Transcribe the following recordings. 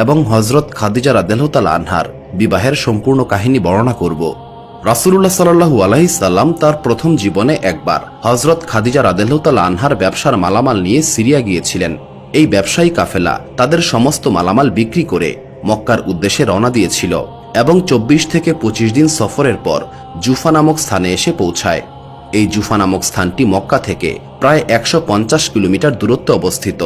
এবং হযরত খাদিজা রাদিয়াল্লাহু তাআলা আনহার বিবাহের সম্পূর্ণ কাহিনী বর্ণনা করব। রাসূলুল্লাহ সাল্লাল্লাহু আলাইহি সাল্লাম তার প্রথম জীবনে একবার হযরত খাদিজা রাদিয়াল্লাহু তাআলা আনহার ব্যবসার মালামাল নিয়ে সিরিয়া গিয়েছিলেন। এই ব্যবসায়ী কাফেলা তাদের সমস্ত মালামাল বিক্রি করে মক্কার উদ্দেশ্যে রওনা দিয়েছিল এবং 24 থেকে 25 দিন সফরের পর জুফা নামক স্থানে এসে পৌঁছায়। এই জুফা নামক স্থানটি মক্কা থেকে প্রায় 150 কিলোমিটার দূরত্বে অবস্থিত।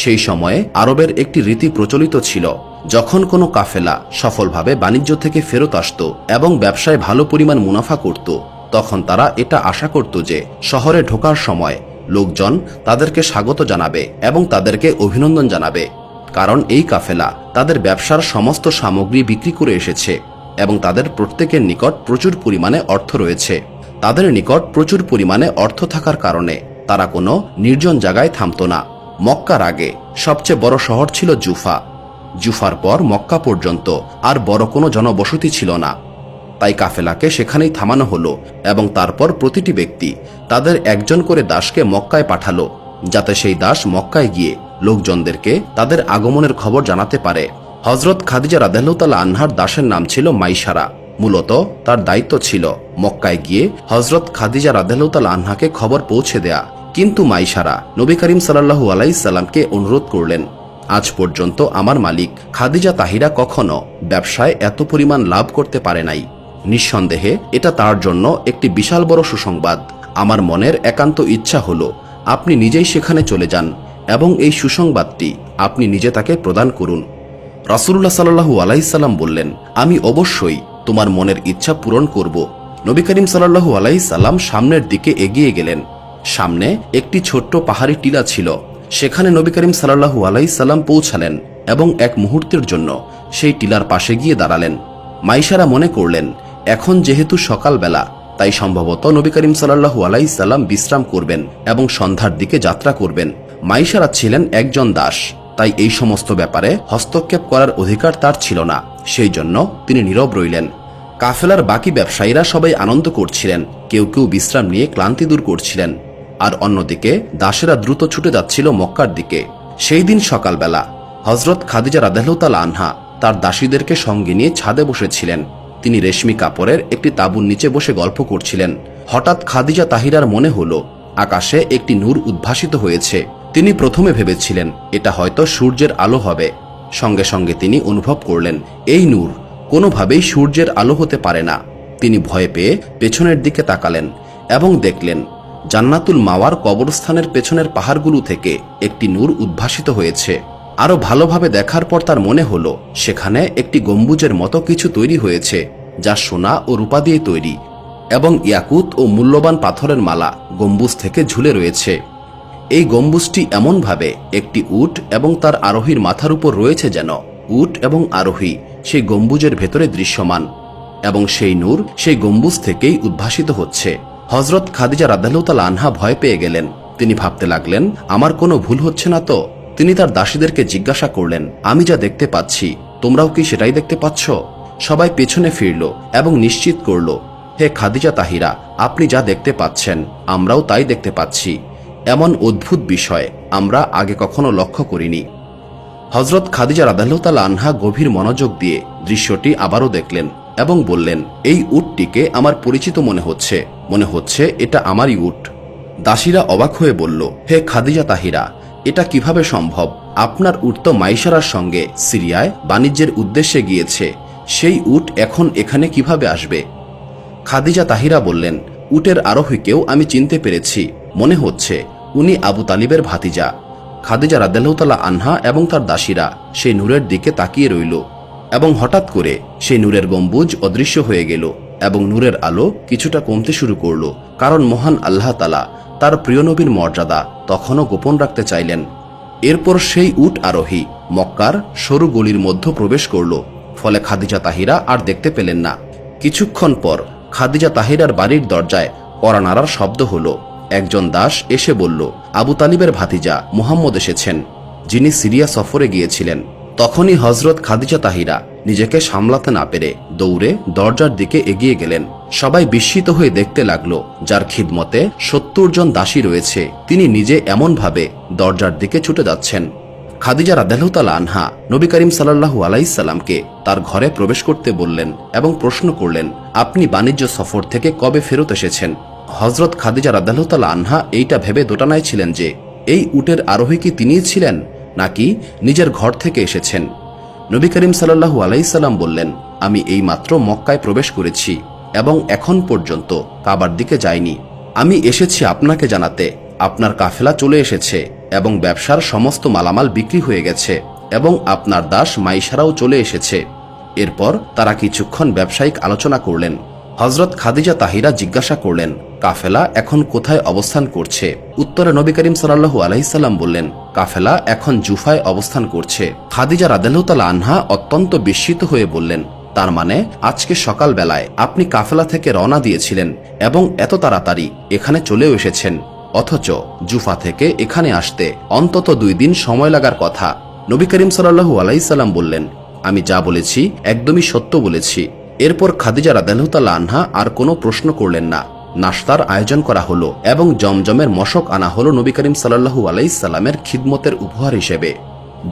সেই সময়ে আরবের একটি রীতি প্রচলিত ছিল, যখন কোনো কাফেলা সফলভাবে বাণিজ্য থেকে ফেরত আসত এবং ব্যবসায় ভালো পরিমাণ মুনাফা করত, তখন তারা এটা আশা করত যে শহরে ঢোকার সময় লোকজন তাদেরকে স্বাগত জানাবে এবং তাদেরকে অভিনন্দন জানাবে, কারণ এই কাফেলা তাদের ব্যবসার সমস্ত সামগ্রী বিক্রি করে এসেছে এবং তাদের প্রত্যেকের নিকট প্রচুর পরিমাণে অর্থ রয়েছে। তাদের নিকট প্রচুর পরিমাণে অর্থ থাকার কারণে তারা কোনো নির্জন জায়গায় থামত না। মক্কার আগে সবচেয়ে বড় শহর ছিল জুফা। জুফার পর মক্কা পর্যন্ত আর বড় কোনো জনবসতি ছিল না। তাই কাফেলাকে সেখানেই থামানো হলো এবং তারপর প্রতিটি ব্যক্তি তাদের একজন করে দাসকে মক্কায় পাঠালো, যাতে সেই দাস মক্কায় গিয়ে লোকজনদেরকে তাদের আগমনের খবর জানাতে পারে। হযরত খাদিজা রাদিয়াল্লাহু তাআলা আনহার দাসের নাম ছিল মাইসারা। মূলত তার দায়িত্ব ছিল মক্কায় গিয়ে হযরত খাদিজা রাদিয়াল্লাহু তাআলা আনহাকে খবর পৌঁছে দেয়া। কিন্তু মাইসারা নবী করিম সাল্লাল্লাহু আলাইহি সাল্লামকে অনুরোধ করলেন, আজ পর্যন্ত আমার মালিক খাদিজা তাহিরা কখনো ব্যবসায় এত পরিমাণ লাভ করতে পারে নাই। নিঃসন্দেহে এটা তার জন্য একটি বিশাল বড় সুসংবাদ। আমার মনের একান্ত ইচ্ছা হলো আপনি নিজেই সেখানে চলে যান এবং এই সুসংবাদটি আপনি নিজে তাকে প্রদান করুন। রাসূলুল্লাহ সাল্লাল্লাহু আলাইহি সাল্লাম বললেন, আমি অবশ্যই তোমার মনের ইচ্ছা পূরণ করব। নবী করিম সাল্লাল্লাহু আলাইহি সাল্লাম সামনের দিকে এগিয়ে গেলেন। সামনে একটি ছোট্ট পাহাড়ি টিলা ছিল। সেখানে নবী করিম সাল্লাল্লাহু আলাইহি সাল্লাম পৌঁছালেন এবং এক মুহূর্তের জন্য সেই টিলার পাশে গিয়ে দাঁড়ালেন। মাইসারা মনে করলেন এখন যেহেতু সকালবেলা, তাই সম্ভবত নবী করিম সাল্লাল্লাহু আলাইহি সাল্লাম বিশ্রাম করবেন এবং সন্ধ্যার দিকে যাত্রা করবেন। মাইসারা ছিলেন একজন দাস, তাই এই সমস্ত ব্যাপারে হস্তক্ষেপ করার অধিকার তার ছিল না। সেই জন্য তিনি নীরব রইলেন। কাফেলার বাকি ব্যবসায়ীরা সবাই আনন্দ করছিলেন, কেউ কেউ বিশ্রাম নিয়ে ক্লান্তি দূর করছিলেন, আর অন্যদিকে দাসেরা দ্রুত ছুটে যাচ্ছিল মক্কার দিকে। সেই দিন সকালবেলা হযরত খাদিজা রাদিয়াল্লাহু তাআলা আনহা তার দাসীদেরকে সঙ্গে নিয়ে ছাদে বসেছিলেন। তিনি রেশমি কাপড়ের একটি তাঁবুর নিচে বসে গল্প করছিলেন। হঠাৎ খাদিজা তাহিরার মনে হলো আকাশে একটি নূর উদ্ভাসিত হয়েছে। তিনি প্রথমে ভেবেছিলেন এটা হয়তো সূর্যের আলো হবে। সঙ্গে সঙ্গে তিনি অনুভব করলেন এই নূর কোনোভাবেই সূর্যের আলো হতে পারে না। তিনি ভয় পেয়ে পেছনের দিকে তাকালেন এবং দেখলেন জান্নাতুল মাওয়ার কবরস্থানের পেছনের পাহাড়গুলো থেকে একটি নূর উদ্ভাসিত হয়েছে। আরো ভালোভাবে দেখার পর তার মনে হলো সেখানে একটি গম্বুজের মতো কিছু তৈরি হয়েছে, যা সোনা ও রূপা দিয়ে তৈরি এবং ইয়াকুত ও মূল্যবান পাথরের মালা গম্বুজ থেকে ঝুলে রয়েছে। এই গম্বুজটি এমনভাবে একটি উট এবং তার আরোহীর মাথার উপর রয়েছে যেন উট এবং আরোহী সেই গম্বুজের ভেতরে দৃশ্যমান এবং সেই নূর সেই গম্বুজ থেকেই উদ্ভাসিত হচ্ছে। হযরত খাদিজা রাদিয়াল্লাহু তাআলা আনহা ভয় পেয়ে গেলেন। তিনি ভাবতে লাগলেন আমার কোনো ভুল হচ্ছে না তো। তিনি তার দাসীদেরকে জিজ্ঞাসা করলেন, আমি যা দেখতে পাচ্ছি তোমরাও কি সেটাই দেখতে পাচ্ছ? সবাই পেছনে ফিরল এবং নিশ্চিত করল, হে খাদিজা তাহিরা, আপনি যা দেখতে পাচ্ছেন আমরাও তাই দেখতে পাচ্ছি। এমন অদ্ভুত বিষয় আমরা আগে কখনো লক্ষ্য করিনি। হযরত খাদিজা রাদিয়াল্লাহু তাআলা আনহা গভীর মনোযোগ দিয়ে দৃশ্যটি আবারও দেখলেন এবং বললেন, এই উটটিকে আমার পরিচিত মনে হচ্ছে এটা আমারই উট। দাসীরা অবাক হয়ে বলল, হে খাদিজা তাহিরা, এটা কিভাবে সম্ভব? আপনার উট তো মাইসারার সঙ্গে সিরিয়ায় বাণিজ্যের উদ্দেশ্যে গিয়েছে, সেই উট এখন এখানে কিভাবে আসবে? খাদিজা তাহিরা বললেন, উটের আরোহীকেও আমি চিনতে পেরেছি, মনে হচ্ছে উনি আবু তালিবের ভাতিজা। খাদিজা রাদিয়াল্লাহু তাআলা আনহা এবং তার দাসীরা সেই নূরের দিকে তাকিয়ে রইল এবং হঠাৎ করে সেই নূরের গম্বুজ অদৃশ্য হয়ে গেল এবং নূরের আলো কিছুটা কমতে শুরু করল, কারণ মহান আল্লাহ তাআলা তার প্রিয় নবীর মর্যাদা তখনও গোপন রাখতে চাইলেন। এরপর সেই উট আরোহী মক্কার সরু গলির মধ্যে প্রবেশ করল, ফলে খাদিজা তাহিরা আর দেখতে পেলেন না। কিছুক্ষণ পর খাদিজা তাহিরার বাড়ির দরজায় কড়া নাড়ার শব্দ হলো। একজন দাস এসে বলল, আবু তালিবের ভাতিজা মুহাম্মদ এসেছেন, যিনি সিরিয়া সফরে গিয়েছিলেন। তখনই হযরত খাদিজা তাহিরা নিজেকে সামলাতে না পেরে দৌড়ে দরজার দিকে এগিয়ে গেলেন। সবাই বিস্মিত হয়ে দেখতে লাগলো, যার খিদমতে 70 জন দাসী রয়েছে তিনি নিজে এমনভাবে দরজার দিকে ছুটে যাচ্ছেন। খাদিজা রাদিয়াল্লাহু তাআলা আনহা নবী করিম সাল্লাল্লাহু আলাইহি সাল্লামকে তার ঘরে প্রবেশ করতে বললেন এবং প্রশ্ন করলেন, আপনি বাণিজ্য সফর থেকে কবে ফেরত এসেছেন? হযরত খাদিজা রাদিয়াল্লাহু তাআলা আনহা এইটা ভেবে দোটানায় ছিলেন যে এই উটের আরোহী কি তিনিই ছিলেন নাকি নিজের ঘর থেকে এসেছেন। নবী করিম সাল্লাল্লাহু আলাইহি সাল্লাম বললেন, আমি এইমাত্র মক্কায় প্রবেশ করেছি এবং এখন পর্যন্ত কাবার দিকে যাইনি। আমি এসেছি আপনাকে জানাতে আপনার কাফেলা চলে এসেছে এবং ব্যবসার সমস্ত মালামাল বিক্রি হয়ে গেছে এবং আপনার দাস মাইশারাও চলে এসেছে। এরপর তারা কিছুক্ষণ ব্যবসায়িক আলোচনা করলেন। হযরত খাদিজা তাহিরা জিজ্ঞাসা করলেন, কাফেলা এখন কোথায় অবস্থান করছে? উত্তরে নবী করিম সাল্লাল্লাহু আলাইহি সাল্লাম বললেন, কাফেলা এখন জুফায় অবস্থান করছে। খাদিজা রাদিয়াল্লাহু তাআলা আনহা অত্যন্ত বিস্মিত হয়ে বললেন, তার মানে আজকে সকালবেলায় আপনি কাফেলা থেকে রওনা দিয়েছিলেন এবং এত তাড়াতাড়ি এখানে চলেও এসেছেন, অথচ জুফা থেকে এখানে আসতে অন্তত 2 দিন সময় লাগার কথা। নবী করিম সাল্লাল্লাহু আলাইহি সাল্লাম বললেন, আমি যা বলেছি একদমই সত্য বলেছি। এরপর খাদিজা রাদিয়াল্লাহু তাআলা আনহা আর কোনো প্রশ্ন করলেন না। নাশতার আয়োজন করা হলো এবং জমজমের মশক আনা হলো নবী করিম সাল্লাল্লাহু আলাইহি সাল্লামের খিদমতের উপহার হিসেবে।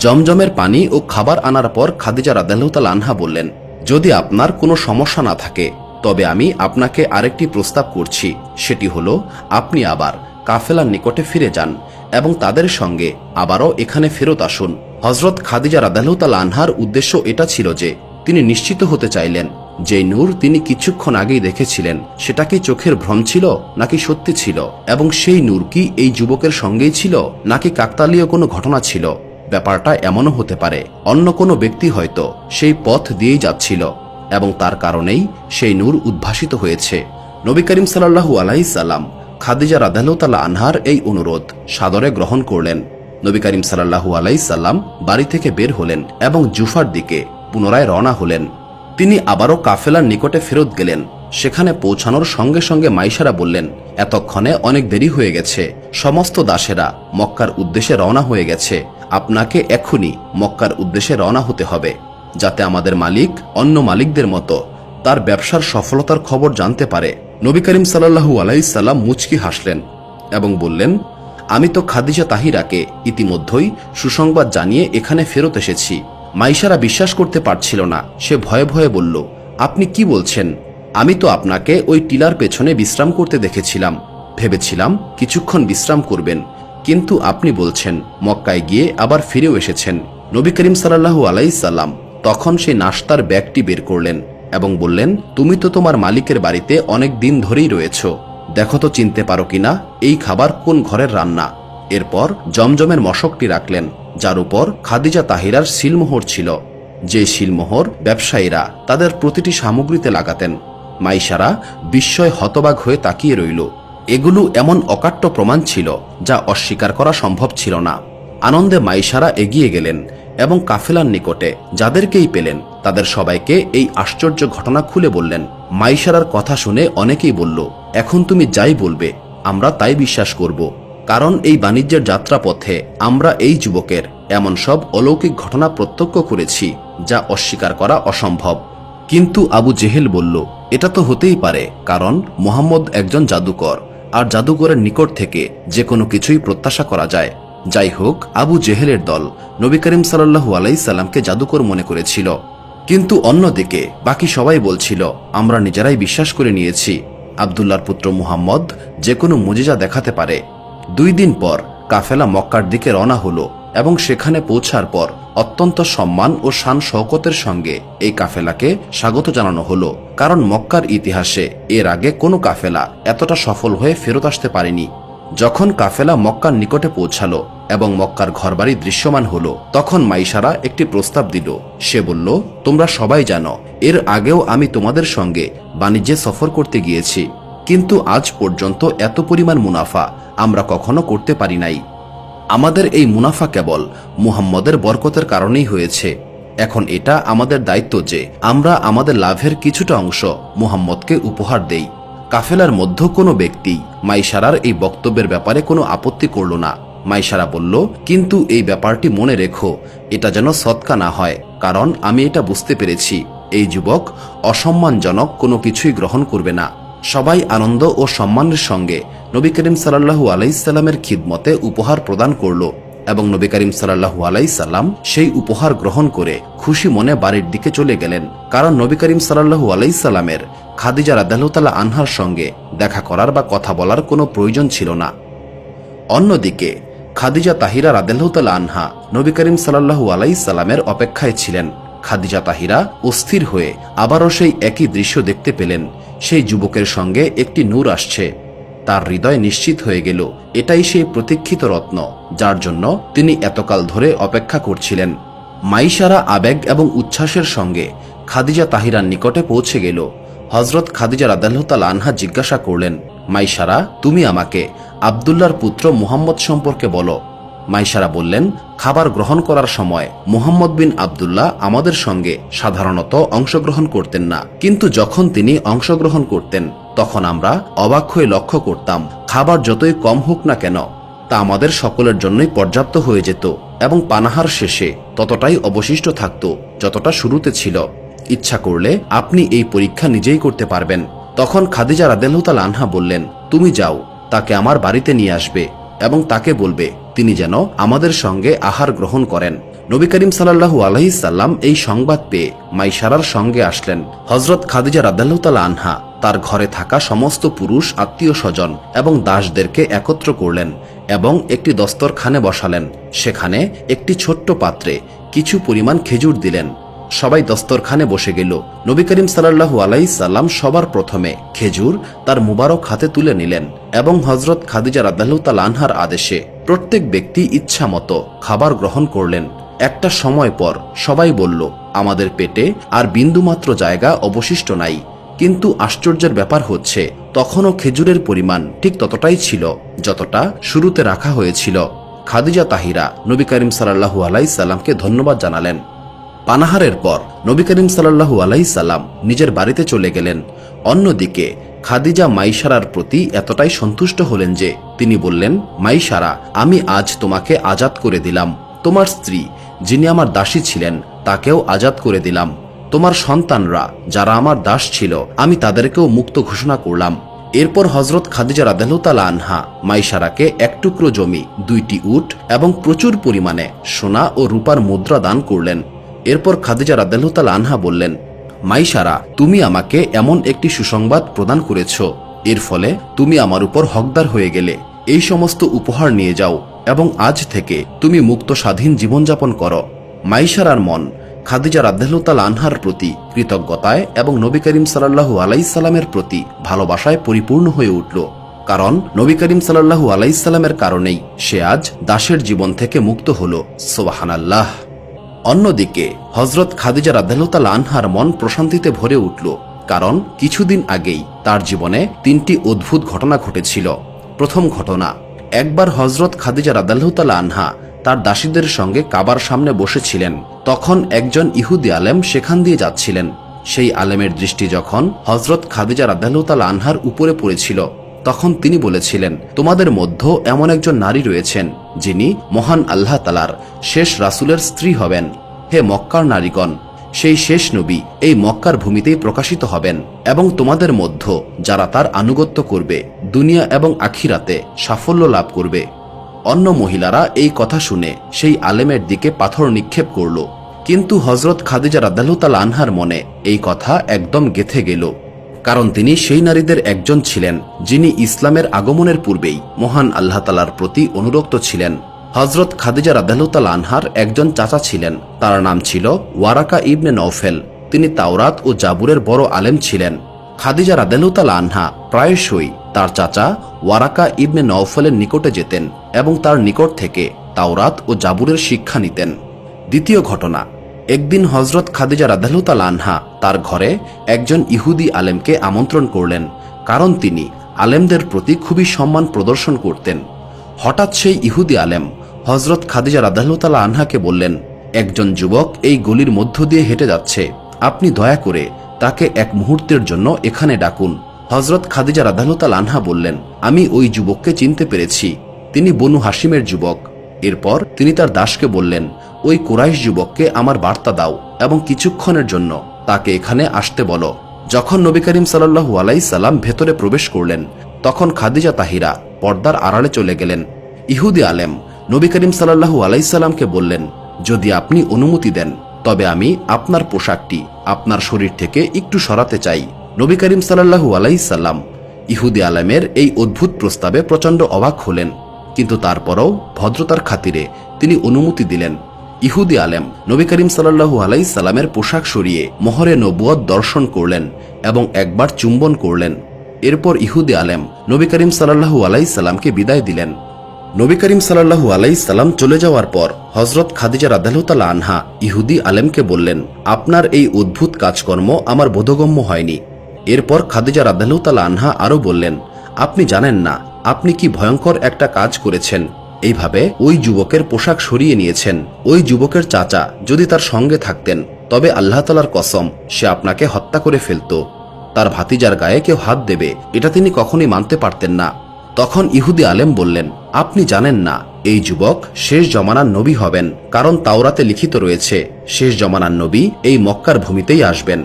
জমজমের পানি ও খাবার আনার পর খাদিজা রাদিয়াল্লাহু তাআলা আনহা বললেন, যদি আপনার কোনো সমস্যা না থাকে তবে আমি আপনাকে আরেকটি প্রস্তাব করছি, সেটি হলো আপনি আবার কাফেলার নিকটে ফিরে যান এবং তাদের সঙ্গে আবারও এখানে ফেরত আসুন। হযরত খাদিজা রাদিয়াল্লাহু তাআলা আনহার উদ্দেশ্য এটা ছিল যে তিনি নিশ্চিত হতে চাইলেন যে নূর তিনি কিছুক্ষণ আগেই দেখেছিলেন সেটা কি চোখের ভ্রম ছিল নাকি সত্যি ছিল, এবং সেই নূর কি এই যুবকের সঙ্গেই ছিল নাকি কাকতালীয় কোনো ঘটনা ছিল। ব্যাপারটা এমনও হতে পারে অন্য কোনো ব্যক্তি হয়তো সেই পথ দিয়েই যাচ্ছিল এবং তার কারণেই সেই নূর উদ্ভাসিত হয়েছে। নবী করিম সাল্লাল্লাহু আলাইহি সাল্লাম খাদিজা রাদিয়াল্লাহু তাআলা আনহার এই অনুরোধ সাদরে গ্রহণ করলেন। নবী করিম সাল্লাল্লাহু আলাইহি সাল্লাম বাড়ি থেকে বের হলেন এবং জুফার দিকে পুনরায় রওনা হলেন। তিনি আবারও কাফেলার নিকটে ফেরত গেলেন। সেখানে পৌঁছানোর সঙ্গে সঙ্গে মাইশারা বললেন, এতক্ষণে অনেক দেরি হয়ে গেছে, সমস্ত দাসেরা মক্কার উদ্দেশ্যে রওনা হয়ে গেছে, আপনাকে এখনই মক্কার উদ্দেশ্যে রওনা হতে হবে, যাতে আমাদের মালিক অন্য মালিকদের মতো তার ব্যবসার সফলতার খবর জানতে পারে। নবী করিম সাল্লাল্লাহু আলাইহি সাল্লাম মুচকি হাসলেন এবং বললেন, আমি তো খাদিজা তাহিরাকে ইতিমধ্যেই সুসংবাদ জানিয়ে এখানে ফেরত এসেছি। মাইশারা বিশ্বাস করতে পারছিল না। সে ভয়ে ভয়ে বলল, আপনি কি বলছেন? আমি তো আপনাকে ওই টিলার পেছনে বিশ্রাম করতে দেখেছিলাম, ভেবেছিলাম কিছুক্ষণ বিশ্রাম করবেন, কিন্তু আপনি বলছেন মক্কায় গিয়ে আবার ফিরেও এসেছেন। নবী করিম সাল্লাল্লাহু আলাইহি সাল্লাম তখন সেই নাশতার ব্যাগটি বের করলেন এবং বললেন, তুমি তো তোমার মালিকের বাড়িতে অনেক দিন ধরেই রয়েছ, দেখো তো চিনতে পারো কিনা এই খাবার কোন ঘরের রান্না। এরপর জমজমের মশকটি রাখলেন, যার উপর খাদিজা তাহিরার সিলমোহর ছিল, যে সিলমোহর ব্যবসায়ীরা তাদের প্রতিটি সামগ্রীতে লাগাতেন। মাইশারা বিস্ময় হতবাক হয়ে তাকিয়ে রইল। এগুলো এমন অকাট্য প্রমাণ ছিল যা অস্বীকার করা সম্ভব ছিল না। আনন্দে মাইশারা এগিয়ে গেলেন এবং কাফেলার নিকটে যাদেরকেই পেলেন তাদের সবাইকে এই আশ্চর্য ঘটনা খুলে বললেন। মাইশারার কথা শুনে অনেকেই বলল, এখন তুমি যাই বলবে আমরা তাই বিশ্বাস করব, কারণ এই বাণিজ্যের যাত্রাপথে আমরা এই যুবকের এমন সব অলৌকিক ঘটনা প্রত্যক্ষ করেছি যা অস্বীকার করা অসম্ভব। কিন্তু আবু জেহেল বলল, এটা তো হতেই পারে, কারণ মুহাম্মদ একজন জাদুকর, আর জাদুকরের নিকট থেকে যে কোনো কিছুই প্রত্যাশা করা যায়। যাই হোক, আবু জেহেলের দল নবী করিম সাল্লাল্লাহু আলাইহি সাল্লামকে জাদুকর মনে করেছিল, কিন্তু অন্যদিকে বাকি সবাই বলছিল, আমরা নিজেরাই বিশ্বাস করে নিয়েছি আব্দুল্লাহর পুত্র মুহাম্মদ যে কোনো মুজিজা দেখাতে পারে। 2 দিন পর কাফেলা মক্কার দিকে রওনা হলো এবং সেখানে পৌঁছার পর অত্যন্ত সম্মান ও শান শওকতের সঙ্গে এই কাফেলাকে স্বাগত জানানো হলো, কারণ মক্কার ইতিহাসে এর আগে কোনো কাফেলা এতটা সফল হয়ে ফেরত আসতে পারেনি। যখন কাফেলা মক্কার নিকটে পৌঁছালো এবং মক্কার ঘরবাড়ি দৃশ্যমান হলো, তখন মাইশারা একটি প্রস্তাব দিল। সে বলল, তোমরা সবাই জানো এর আগেও আমি তোমাদের সঙ্গে বাণিজ্যে সফর করতে গিয়েছি, কিন্তু আজ পর্যন্ত এত পরিমাণ মুনাফা আমরা কখনো করতে পারি নাই। আমাদের এই মুনাফা কেবল মুহাম্মদের বরকতের কারণেই হয়েছে। এখন এটা আমাদের দায়িত্ব যে আমরা আমাদের লাভের কিছুটা অংশ মুহাম্মদকে উপহার দেই। কাফেলার মধ্যে কোনো ব্যক্তি মাইশারার এই বক্তব্যের ব্যাপারে কোনো আপত্তি করল না। মাইশারা বলল, কিন্তু এই ব্যাপারটি মনে রেখো, এটা যেন সৎকা না হয়, কারণ আমি এটা বুঝতে পেরেছি এই যুবক অসম্মানজনক কোনো কিছুই গ্রহণ করবে না। সবাই আনন্দ ও সম্মানের সঙ্গে নবী করিম সাল্লাল্লাহু আলাইহি সাল্লামের খিদমতে উপহার প্রদান করল এবং নবী করিম সাল্লাল্লাহু আলাইহি সাল্লাম সেই উপহার গ্রহণ করে খুশি মনে বাড়ির দিকে চলে গেলেন, কারণ নবী করিম সাল্লাল্লাহু আলাইহি সাল্লামের খাদিজা রাদিয়াল্লাহু তাআলা আনহার সঙ্গে দেখা করার বা কথা বলার কোনো প্রয়োজন ছিল না। অন্যদিকে খাদিজা তাহিরা রাদিয়াল্লাহু তাআলা আনহা নবী করিম সাল্লাল্লাহু আলাইহি সাল্লামের অপেক্ষায় ছিলেন। খাদিজা তাহিরা অস্থির হয়ে আবারও সেই একই দৃশ্য দেখতে পেলেন। সেই যুবকের সঙ্গে একটি নূর আসছে। তার হৃদয় নিশ্চিত হয়ে গেল এটাই সেই প্রতীক্ষিত রত্ন, যার জন্য তিনি এতকাল ধরে অপেক্ষা করছিলেন। মাইশারা আবেগ এবং উচ্ছ্বাসের সঙ্গে খাদিজা তাহিরার নিকটে পৌঁছে গেল। হযরত খাদিজা রাদিয়াল্লাহু তাআলা আনহা জিজ্ঞাসা করলেন, মাইশারা, তুমি আমাকে আব্দুল্লাহর পুত্র মুহাম্মদ সম্পর্কে বলো। মাইশারা বললেন, খাবার গ্রহণ করার সময় মুহাম্মদ বিন আব্দুল্লাহ আমাদের সঙ্গে সাধারণত অংশগ্রহণ করতেন না, কিন্তু যখন তিনি অংশগ্রহণ করতেন তখন আমরা অবাক হয়ে লক্ষ্য করতাম খাবার যতই কম হোক না কেন তা আমাদের সকলের জন্যই পর্যাপ্ত হয়ে যেত এবং পানাহার শেষে ততটাই অবশিষ্ট থাকত যতটা শুরুতে ছিল। ইচ্ছা করলে আপনি এই পরীক্ষা নিজেই করতে পারবেন। তখন খাদিজা রাদিয়াল্লাহু তাআলা আনহা বললেন, তুমি যাও, তাকে আমার বাড়িতে নিয়ে আসবে এবং তাকে বলবে তিনি যেন আমাদের সঙ্গে আহার গ্রহণ করেন। নবী করিম সাল্লাল্লাহু আলাইহি সাল্লাম এই সংবাদ পেয়ে মাইশারার সঙ্গে আসলেন। হযরত খাদিজা রাদিয়াল্লাহু তাআলা আনহা তার ঘরে থাকা সমস্ত পুরুষ আত্মীয় স্বজন এবং দাসদেরকে একত্র করলেন এবং একটি দস্তরখানে বসালেন। সেখানে একটি ছোট্ট পাত্রে কিছু পরিমাণ খেজুর দিলেন। সবাই দস্তরখানে বসে গেল। নবী করিম সাল্লাল্লাহু আলাইহি সাল্লাম সবার প্রথমে খেজুর তার মুবারক হাতে তুলে নিলেন এবং হযরত খাদিজা রাদিয়াল্লাহু তাআলা আনহার আদেশে প্রত্যেক ব্যক্তি ইচ্ছা মতো খাবার গ্রহণ করলেন। একটা সময় পর সবাই বলল, আমাদের পেটে আর বিন্দুমাত্র জায়গা অবশিষ্ট নাই। কিন্তু আশ্চর্যের ব্যাপার হচ্ছে তখনও খেজুরের পরিমাণ ঠিক ততটাই ছিল যতটা শুরুতে রাখা হয়েছিল। খাদিজা তাহিরা নবী করিম সাল্লাল্লাহু আলাইহি সাল্লামকে ধন্যবাদ জানালেন। পানাহারের পর নবী করিম সাল্লাল্লাহু আলাইহি সাল্লাম নিজের বাড়িতে চলে গেলেন। অন্যদিকে খাদিজা মাইশারার প্রতি এতটাই সন্তুষ্ট হলেন যে তিনি বললেন, মাইশারা, আমি আজ তোমাকে আজাদ করে দিলাম। তোমার স্ত্রী যিনি আমার দাসী ছিলেন তাকেও আজাদ করে দিলাম। তোমার সন্তানরা যারা আমার দাস ছিল আমি তাদেরকেও মুক্ত ঘোষণা করলাম। এরপর হযরত খাদিজা রাদিয়াল্লাহু তাআলা আনহা মাইশারাকে এক টুকরো জমি, 2টি উট এবং প্রচুর পরিমাণে সোনা ও রূপার মুদ্রা দান করলেন। এরপর খাদিজা রাদিয়াল্লাহু তাআলা আনহা বললেন, মাইশারা, তুমি আমাকে এমন একটি সুসংবাদ প্রদান করেছ, এর ফলে তুমি আমার উপর হকদার হয়ে গেলে। এই সমস্ত উপহার নিয়ে যাও এবং আজ থেকে তুমি মুক্ত স্বাধীন জীবনযাপন করো। মাইশারার মন খাদিজা রাদিয়াল্লাহু তাআলা আনহার প্রতি কৃতজ্ঞতায় এবং নবী করিম সাল্লাল্লাহু আলাইহি সাল্লামের প্রতি ভালোবাসায় পরিপূর্ণ হয়ে উঠল, কারণ নবী করিম সাল্লাল্লাহু আলাইহি সাল্লামের কারণেই সে আজ দাসের জীবন থেকে মুক্ত হল। সুবহানাল্লাহ। অন্যদিকে হযরত খাদিজা রাদিয়াল্লাহু তাআলা আনহার মন প্রশান্তিতে ভরে উঠল, কারণ কিছুদিন আগেই তার জীবনে 3টি অদ্ভুত ঘটনা ঘটেছিল। প্রথম ঘটনা, একবার হযরত খাদিজা রাদিয়াল্লাহু তাআলা আনহা তার দাসীদের সঙ্গে কাবার সামনে বসেছিলেন। তখন একজন ইহুদি আলেম সেখান দিয়ে যাচ্ছিলেন। সেই আলেমের দৃষ্টি যখন হযরত খাদিজা রাদিয়াল্লাহু তাআলা আনহার উপরে পড়েছিল তখন তিনি বলেছিলেন, তোমাদের মধ্যে এমন একজন নারী রয়েছেন যিনি মহান আল্লাহ তাআলার শেষ রাসূলের স্ত্রী হবেন। হে মক্কার নারীগণ, সেই শেষ নবী এই মক্কার ভূমিতেই প্রকাশিত হবেন এবং তোমাদের মধ্যে যারা তার আনুগত্য করবে দুনিয়া এবং আখিরাতে সাফল্য লাভ করবে। অন্য মহিলারা এই কথা শুনে সেই আলেমের দিকে পাথর নিক্ষেপ করল, কিন্তু হযরত খাদিজা রাদিয়াল্লাহু তাআলা আনহার মনে এই কথা একদম গেঁথে গেল, কারণ তিনি সেই নারীদের একজন ছিলেন যিনি ইসলামের আগমনের পূর্বেই মহান আল্লাহ তাআলার প্রতি অনুরক্ত ছিলেন। হযরত খাদিজা রাদিয়াল্লাহু তাআলা আনহার একজন চাচা ছিলেন, তার নাম ছিল ওয়ারাকা ইবনে নওফেল। তিনি তাওরাত ও জাবুরের বড় আলেম ছিলেন। খাদিজা রাদিয়াল্লাহু তাআলা আনহা প্রায়শই তার চাচা ওয়ারাকা ইবনে নওফেলের নিকটে যেতেন এবং তার নিকট থেকে তাওরাত ও জাবুরের শিক্ষা নিতেন। দ্বিতীয় ঘটনা, একদিন হযরত খাদিজা রাদিয়াল্লাহু তাআলা আনহা তার ঘরে একজন ইহুদি আলেমকে আমন্ত্রণ করলেন, কারণ তিনি আলেমদের প্রতি খুবই সম্মান প্রদর্শন করতেন। হঠাৎ সেই ইহুদি আলেম হযরত খাদিজা রাদিয়াল্লাহু তাআলা আনহাকে বললেন, একজন যুবক এই গলির মধ্য দিয়ে হেঁটে যাচ্ছে, আপনি দয়া করে তাকে এক মুহূর্তের জন্য এখানে ডাকুন। হযরত খাদিজা রাদিয়াল্লাহু তাআলা আনহা বললেন, আমি ওই যুবককে চিনতে পেরেছি, তিনি বনু হাশিমের যুবক। এরপর তিনি তার দাসকে বললেন, ওই কুরাইশ যুবককে আমার বার্তা দাও এবং কিছুক্ষণের জন্য তাকে এখানে আসতে বলো। যখন নবী করিম সাল্লাল্লাহু আলাইহি সাল্লাম ভেতরে প্রবেশ করলেন তখন খাদিজা তাহিরা পর্দার আড়ালে চলে গেলেন। ইহুদি আলেম নবী করিম সাল্লাল্লাহু আলাইহি সাল্লামকে বললেন, যদি আপনি অনুমতি দেন তবে আমি আপনার পোশাকটি আপনার শরীর থেকে একটু সরাতে চাই। নবী করিম সাল্লাল্লাহু আলাইহি সাল্লাম ইহুদি আলেমের এই অদ্ভুত প্রস্তাবে প্রচণ্ড অবাক হলেন, কিন্তু তারপরও ভদ্রতার খাতিরে তিনি অনুমতি দিলেন। ইহুদি আলেম নবী করিম সাল্লাল্লাহু আলাইহি সাল্লামের পোশাক সরিয়ে মোহরে নবুয়ত দর্শন করলেন এবং একবার চুম্বন করলেন। এরপর ইহুদি আলেম নবী করিম সাল্লাল্লাহু আলাইহি সাল্লামকে বিদায় দিলেন। নবী করিম সাল্লাল্লাহু আলাইহি সাল্লাম চলে যাওয়ার পর হযরত খাদিজা রাদিয়াল্লাহু তাআলা আনহা ইহুদি আলেমকে বললেন, আপনার এই অদ্ভুত কাজকর্ম আমার বোধগম্য হয়নি। এরপর খাদিজা রাদিয়াল্লাহু তাআলা আনহা আরও বললেন, আপনি জানেন না আপনি কি ভয়ঙ্কর একটা কাজ করেছেন। এইভাবে ওই যুবকের পোশাক সরিয়ে নিয়েছেন। ওই যুবকের চাচা যদি তার সঙ্গে থাকতেন তবে আল্লাহ তাআলার কসম সে আপনাকে হত্যা করে ফেলত। তার ভাতিজার গায়ে কেউ হাত দেবে এটা তিনি কখনোই মানতে পারতেন না। তখন ইহুদি আলেম বললেন, আপনি জানেন না এই যুবক শেষ জমানার নবী হবেন, কারণ তাওরাতে লিখিত রয়েছে শেষ জমানার নবী এই মক্কার ভূমিতেই আসবেন।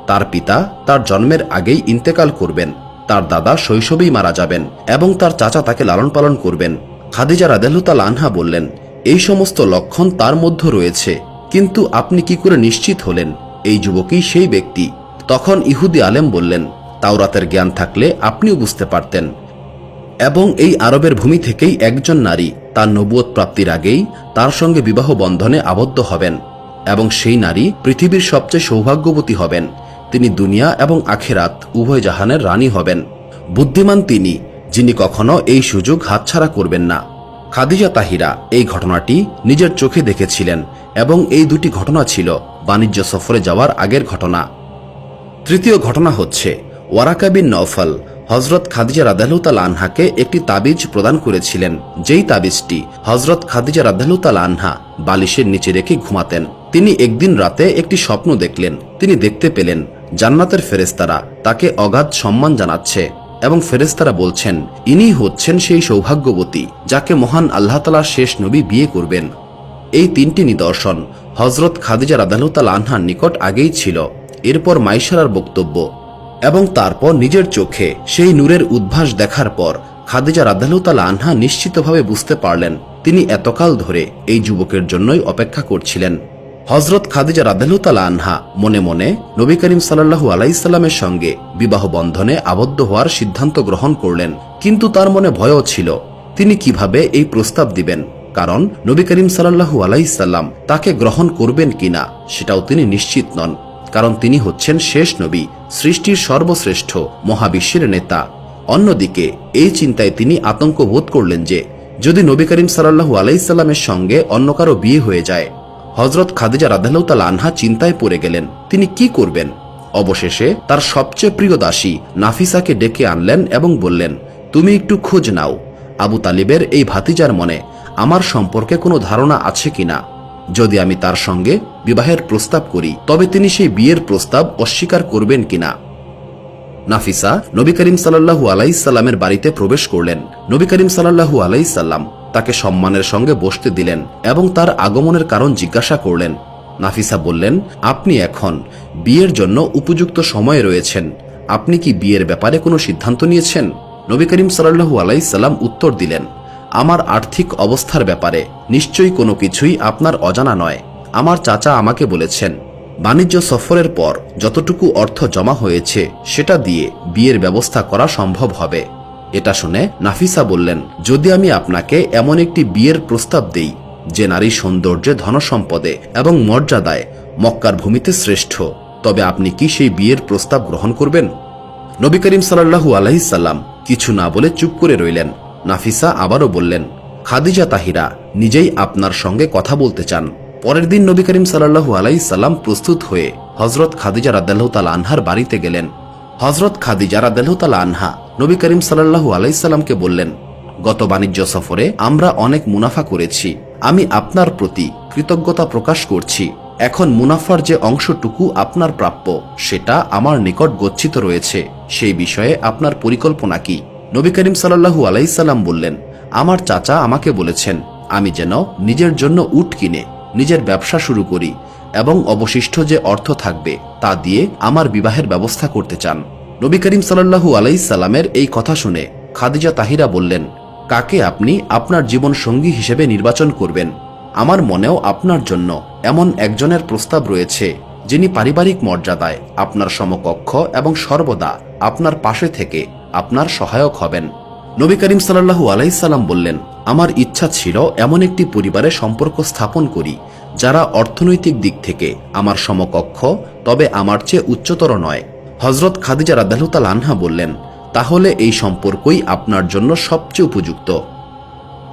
তার পিতা তার জন্মের আগেই ইন্তেকাল করবেন, তার দাদা শৈশবেই মারা যাবেন এবং তার চাচা তাকে লালন পালন করবেন। খাদিজা রাদিয়াল্লাহু তাআলা আনহা বললেন, এই সমস্ত লক্ষণ তার মধ্যে রয়েছে, কিন্তু আপনি কি করে নিশ্চিত হলেন এই যুবকই সেই ব্যক্তি? তখন ইহুদি আলেম বললেন, তাওরাতের জ্ঞান থাকলে আপনিও বুঝতে পারতেন। এবং এই আরবের ভূমি থেকেই একজন নারী তার নবুয়ত প্রাপ্তির আগেই তার সঙ্গে বিবাহ বন্ধনে আবদ্ধ হবেন এবং সেই নারী পৃথিবীর সবচেয়ে সৌভাগ্যবতী হবেন। তিনি দুনিয়া এবং আখিরাত উভয় জাহানের রানী হবেন। বুদ্ধিমান তিনি যিনি কখনো এই সুযোগ হাতছাড়া করবেন না। খাদিজা তাহিরা এই ঘটনাটি নিজের চোখে দেখেছিলেন এবং এই দুটি ঘটনা ছিল বাণিজ্য সফরে যাওয়ার আগের ঘটনা। তৃতীয় ঘটনা হচ্ছে, ওয়ারাকা বিন নওফল হযরত খাদিজা রাদিয়াল্লাহু তাআলা আনহাকে একটি তাবিজ প্রদান করেছিলেন, যেই তাবিজটি হযরত খাদিজা রাদিয়াল্লাহু তাআলা আনহা বালিশের নিচে রেখে ঘুমাতেন। তিনি একদিন রাতে একটি স্বপ্ন দেখলেন। তিনি দেখতে পেলেন জান্নাতের ফেরেশতারা তাকে অগাধ সম্মান জানাচ্ছে এবং ফেরেশতারা বলছেন, ইনিই হচ্ছেন সেই সৌভাগ্যবতী যাকে মহান আল্লাহ তাআলার শেষ নবী বিয়ে করবেন। এই তিনটি নিদর্শন হযরত খাদিজা রাদিয়াল্লাহু তাআলা আনহার নিকট আগেই ছিল। এরপর মাইশারার বক্তব্য এবং তারপর নিজের চোখে সেই নূরের উদ্ভাস দেখার পর খাদিজা রাদিয়াল্লাহু তাআলা আনহা নিশ্চিতভাবে বুঝতে পারলেন তিনি এতকাল ধরে এই যুবকের জন্যই অপেক্ষা করছিলেন। হযরত খাদিজা রাদিয়াল্লাহু তাআলা আনহা মনে মনে নবী করিম সাল্লাল্লাহু আলাইহি সাল্লামের সঙ্গে বিবাহ বন্ধনে আবদ্ধ হওয়ার সিদ্ধান্ত গ্রহণ করলেন, কিন্তু তার মনে ভয়ও ছিল তিনি কিভাবে এই প্রস্তাব দিবেন, কারণ নবী করিম সাল্লাল্লাহু আলাইহি সাল্লাম তাকে গ্রহণ করবেন কিনা সেটাও তিনি নিশ্চিত নন, কারণ তিনি হচ্ছেন শেষ নবী, সৃষ্টির সর্বশ্রেষ্ঠ মহাবিশ্বের নেতা। অন্যদিকে এই চিন্তায় তিনি আতঙ্ক বোধ করলেন যে যদি নবী করিম সাল্লাল্লাহু আলাইহি সাল্লামের সঙ্গে অন্য কারো বিয়ে হয়ে যায়। হযরত খাদিজা রাদিয়াল্লাহু তাআলা আনহা চিন্তায় পড়ে গেলেন তিনি কি করবেন। অবশেষে তার সবচেয়ে প্রিয় দাসী নাফিসাকে ডেকে আনলেন এবং বললেন, তুমি একটু খোঁজ নাও আবু তালিবের এই ভাতিজার মনে আমার সম্পর্কে কোনো ধারণা আছে কিনা। যদি আমি তার সঙ্গে বিবাহের প্রস্তাব করি তবে তিনি সেই বিয়ের প্রস্তাব অস্বীকার করবেন কিনা। নাফিসা নবী করিম সাল্লাল্লাহু আলাইহি সাল্লামের বাড়িতে প্রবেশ করলেন। নবী করিম সাল্লাল্লাহু আলাইহি সাল্লাম তাকে সম্মানের সঙ্গে বসতে দিলেন এবং তার আগমনের কারণ জিজ্ঞাসা করলেন। নাফিসা বললেন, আপনি এখন বিয়ের জন্য উপযুক্ত সময়ে রয়েছেন। আপনি কি বিয়ের ব্যাপারে কোনো সিদ্ধান্ত নিয়েছেন? নবী করিম সাল্লাল্লাহু আলাইহি সাল্লাম উত্তর দিলেন, আমার আর্থিক অবস্থার ব্যাপারে নিশ্চয়ই কোনো কিছুই আপনার অজানা নয়। আমার চাচা আমাকে বলেছেন বাণিজ্য সফরের পর যতটুকু অর্থ জমা হয়েছে সেটা দিয়ে বিয়ের ব্যবস্থা করা সম্ভব হবে। এটা শুনে নাফিসা বললেন, যদি আমি আপনাকে এমন একটি বিয়ের প্রস্তাব দেই যে নারী সৌন্দর্যে, ধনসম্পদে এবং মর্যাদায় মক্কার ভূমিতে শ্রেষ্ঠ, তবে আপনি কি সেই বিয়ের প্রস্তাব গ্রহণ করবেন? নবী করিম সাল্লাল্লাহু আলাইহি সাল্লাম কিছু না বলে চুপ করে রইলেন। নাফিসা আবারও বললেন, খাদিজা তাহিরা নিজেই আপনার সঙ্গে কথা বলতে চান। পরের দিন নবী করিম সাল্লাল্লাহু আলাইহি সাল্লাম প্রস্তুত হয়ে হযরত খাদিজা রাদিয়াল্লাহু তাআলা আনহার বাড়িতে গেলেন। হযরত খাদিজা রাদিয়াল্লাহু তাআলা আনহা নবী করিম সাল্লাল্লাহু আলাইহি সাল্লামকে বললেন, গত বাণিজ্য সফরে আমরা অনেক মুনাফা করেছি। আমি আপনার প্রতি কৃতজ্ঞতা প্রকাশ করছি। এখন মুনাফার যে অংশটুকু আপনার প্রাপ্য সেটা আমার নিকট গচ্ছিত রয়েছে। সেই বিষয়ে আপনার পরিকল্পনা কি? নবী করিম সাল্লাল্লাহু আলাইহি সাল্লাম বললেন, আমার চাচা আমাকে বলেছেন আমি যেন নিজের জন্য উট কিনে নিজের ব্যবসা শুরু করি এবং অবশিষ্ট যে অর্থ থাকবে তা দিয়ে আমার বিবাহের ব্যবস্থা করতে চান। নবী করিম সাল্লাল্লাহু আলাইহি সাল্লামের এই কথা শুনে খাদিজা তাহিরা বললেন, কাকে আপনি আপনার জীবন সঙ্গী হিসেবে নির্বাচন করবেন। আমার মনেও আপনার জন্য এমন একজনের প্রস্তাব রয়েছে যিনি পারিবারিক মর্যাদায় আপনার সমকক্ষ এবং সর্বদা আপনার পাশে থেকে আপনার সহায়ক হবেন। নবী করিম সাল্লাল্লাহু আলাইহি সাল্লাম বললেন, আমার ইচ্ছা ছিল এমন একটি পরিবারে সম্পর্ক স্থাপন করি যারা অর্থনৈতিক দিক থেকে আমার সমকক্ষ, তবে আমার চেয়ে উচ্চতর নয়। হযরত খাদিজা রাদিয়াল্লাহু তাআলা আনহা বললেন, তাহলে এই সম্পর্কই আপনার জন্য সবচেয়ে উপযুক্ত।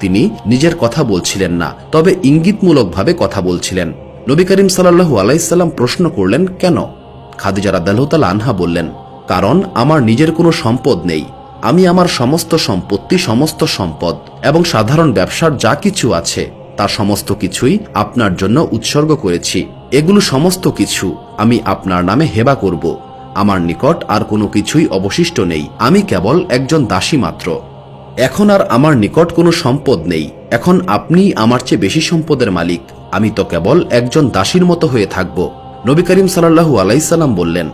তিনি নিজের কথা বলছিলেন না, তবে ইঙ্গিতমূলকভাবে কথা বলছিলেন। নবী করিম সাল্লাল্লাহু আলাইহি সাল্লাম প্রশ্ন করলেন, কেন? খাদিজা রাদিয়াল্লাহু তাআলা আনহা বললেন, কারণ আমার নিজের কোনো সম্পদ নেই। আমি আমার সমস্ত সম্পত্তি, সমস্ত সম্পদ এবং সাধারণ ব্যবসার যা কিছু আছে তার সমস্ত কিছুই আপনার জন্য উৎসর্গ করেছি। এগুলো সমস্ত কিছু আমি আপনার নামে হেবা করব। আমার নিকট আর কোনো কিছুই অবশিষ্ট নেই। আমি কেবল একজন দাসী মাত্র। এখন আর আমার নিকট কোনো সম্পদ নেই। এখন আপনি আমার চেয়ে বেশি সম্পদের মালিক। আমি তো কেবল একজন দাসীর মতো হয়ে থাকব। নবী করিম সাল্লাল্লাহু আলাইহি সাল্লাম বললেন,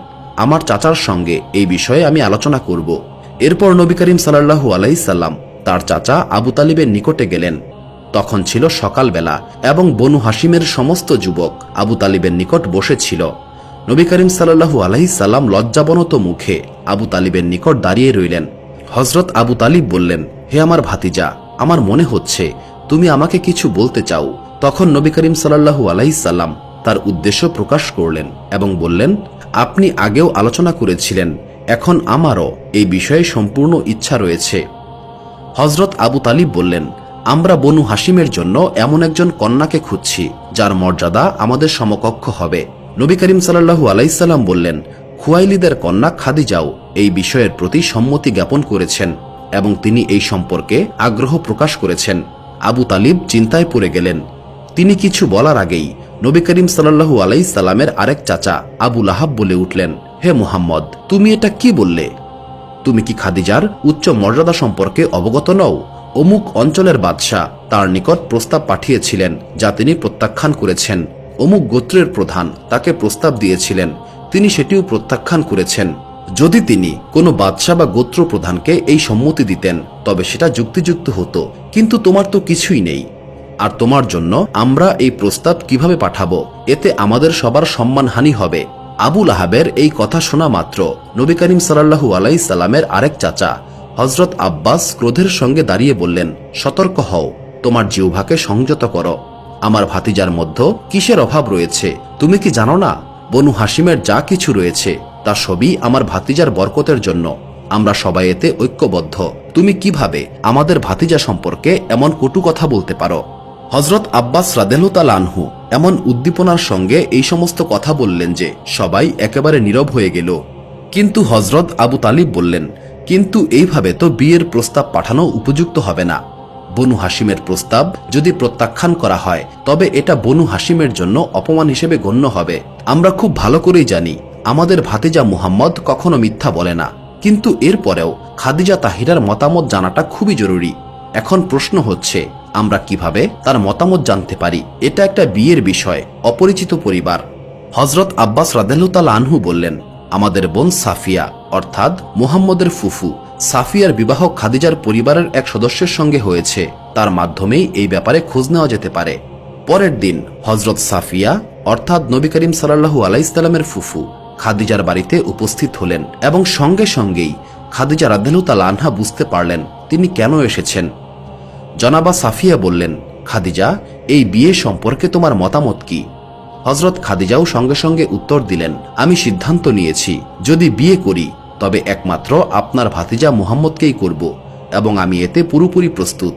আমার চাচার সঙ্গে এই বিষয়ে আমি আলোচনা করব। এরপর নবী করিম সাল্লাল্লাহু আলাইহি সাল্লাম তার চাচা আবু তালিবের নিকটে গেলেন। তখন ছিল সকালবেলা এবং বনু হাশিমের সমস্ত যুবক আবু তালিবের নিকট বসেছিল। নবী করিম সাল্লাল্লাহু আলাইহি সাল্লাম লজ্জাবনত মুখে আবু তালিবের নিকট দাঁড়িয়ে রইলেন। হযরত আবু তালিব বললেন, হে আমার ভাতিজা, আমার মনে হচ্ছে তুমি আমাকে কিছু বলতে চাও। তখন নবী করিম সাল্লাল্লাহু আলাইহি সাল্লাম তার উদ্দেশ্য প্রকাশ করলেন এবং বললেন, আপনি আগেও আলোচনা করেছিলেন, এখন আমারও এই বিষয়ে সম্পূর্ণ ইচ্ছা রয়েছে। হযরত আবু তালিব বললেন, আমরা বনু হাশিমের জন্য এমন একজন কন্যাকে খুঁজছি যার মর্যাদা আমাদের সমকক্ষ হবে। নবী করিম সাল্লাল্লাহু আলাইহি সাল্লাম বললেন, খুয়াইলিদের কন্যা খাদিজাও এই বিষয়ের প্রতি সম্মতি জ্ঞাপন করেছেন এবং তিনি এই সম্পর্কে আগ্রহ প্রকাশ করেছেন। আবু তালিব চিন্তায় পড়ে গেলেন। তিনি কিছু বলার আগেই নবী করিম সাল্লাল্লাহু আলাইহি সাল্লামের আরেক চাচা আবু লাহাব বলে উঠলেন, হে মুহাম্মদ, তুমি এটা কি বললে? তুমি কি খাদিজার উচ্চ মর্যাদা সম্পর্কে অবগত নও? অমুক অঞ্চলের বাদশাহ তার নিকট প্রস্তাব পাঠিয়েছিলেন যা তিনি প্রত্যাখ্যান করেছেন। অমুক গোত্রের প্রধান তাকে প্রস্তাব দিয়েছিলেন, তিনি সেটিও প্রত্যাখ্যান করেছেন। যদি তিনি কোনো বাদশাহ বা গোত্র প্রধানকে এই সম্মতি দিতেন তবে সেটা যুক্তিযুক্ত হতো, কিন্তু তোমার তো কিছুই নেই। আর তোমার জন্য আমরা এই প্রস্তাব কিভাবে পাঠাবো? এতে আমাদের সবার সম্মানহানি হবে। আবু লাহাবের এই কথা শোনা মাত্র নবী করিম সাল্লাল্লাহু আলাইহি সাল্লামের আরেক চাচা হযরত আব্বাস ক্রোধের সঙ্গে দাঁড়িয়ে বললেন, সতর্ক হও, তোমার জিহ্বাকে সংযত করো। আমার ভাতিজার মধ্যে কিসের অভাব রয়েছে? তুমি কি জানো না বনু হাশিমের যা কিছু রয়েছে তা সবই আমার ভাতিজার বরকতের জন্য। আমরা সবাই এতে ঐক্যবদ্ধ। তুমি কিভাবে আমাদের ভাতিজা সম্পর্কে এমন কটু কথা বলতে পারো? হযরত আব্বাস রাদিয়াল্লাহু তাআলা আনহু এমন উদ্দীপনার সঙ্গে এই সমস্ত কথা বললেন যে সবাই একেবারে নীরব হয়ে গেল। কিন্তু হযরত আবু তালিব বললেন, কিন্তু এইভাবে তো বিয়ের প্রস্তাব পাঠানো উপযুক্ত হবে না। বনু হাশিমের প্রস্তাব যদি প্রত্যাখ্যান করা হয় তবে এটা বনু হাশিমের জন্য অপমান হিসেবে গণ্য হবে। আমরা খুব ভালো করেই জানি আমাদের ভাতিজা মুহাম্মদ কখনো মিথ্যা বলে না, কিন্তু এরপরেও খাদিজা তাহিরার মতামত জানাটা খুবই জরুরি। এখন প্রশ্ন হচ্ছে, আমরা কিভাবে তার মতামত জানতে পারি? এটা একটা বিয়ের বিষয়, অপরিচিত পরিবার। হযরত আব্বাস রাদিয়াল্লাহু তাআলা আনহু বললেন, আমাদের বোন সাফিয়া অর্থাৎ মুহাম্মদের ফুফু সাফিয়ার বিবাহ খাদিজার পরিবারের এক সদস্যের সঙ্গে হয়েছে, তার মাধ্যমেই এই ব্যাপারে খোঁজ নেওয়া যেতে পারে। পরের দিন হযরত সাফিয়া অর্থাৎ নবী করিম সাল্লাল্লাহু আলাইহি সাল্লামের ফুফু খাদিজার বাড়িতে উপস্থিত হলেন এবং সঙ্গে সঙ্গেই খাদিজা রাদিয়াল্লাহু তাআলা আনহা বুঝতে পারলেন তিনি কেন এসেছেন। জনাবা সাফিয়া বললেন, খাদিজা, এই বিয়ে সম্পর্কে তোমার মতামত কি? হযরত খাদিজাও সঙ্গে সঙ্গে উত্তর দিলেন, আমি সিদ্ধান্ত নিয়েছি যদি বিয়ে করি তবে একমাত্র আপনার ভাতিজা মুহাম্মদকেই করব এবং আমি এতে পুরোপুরি প্রস্তুত।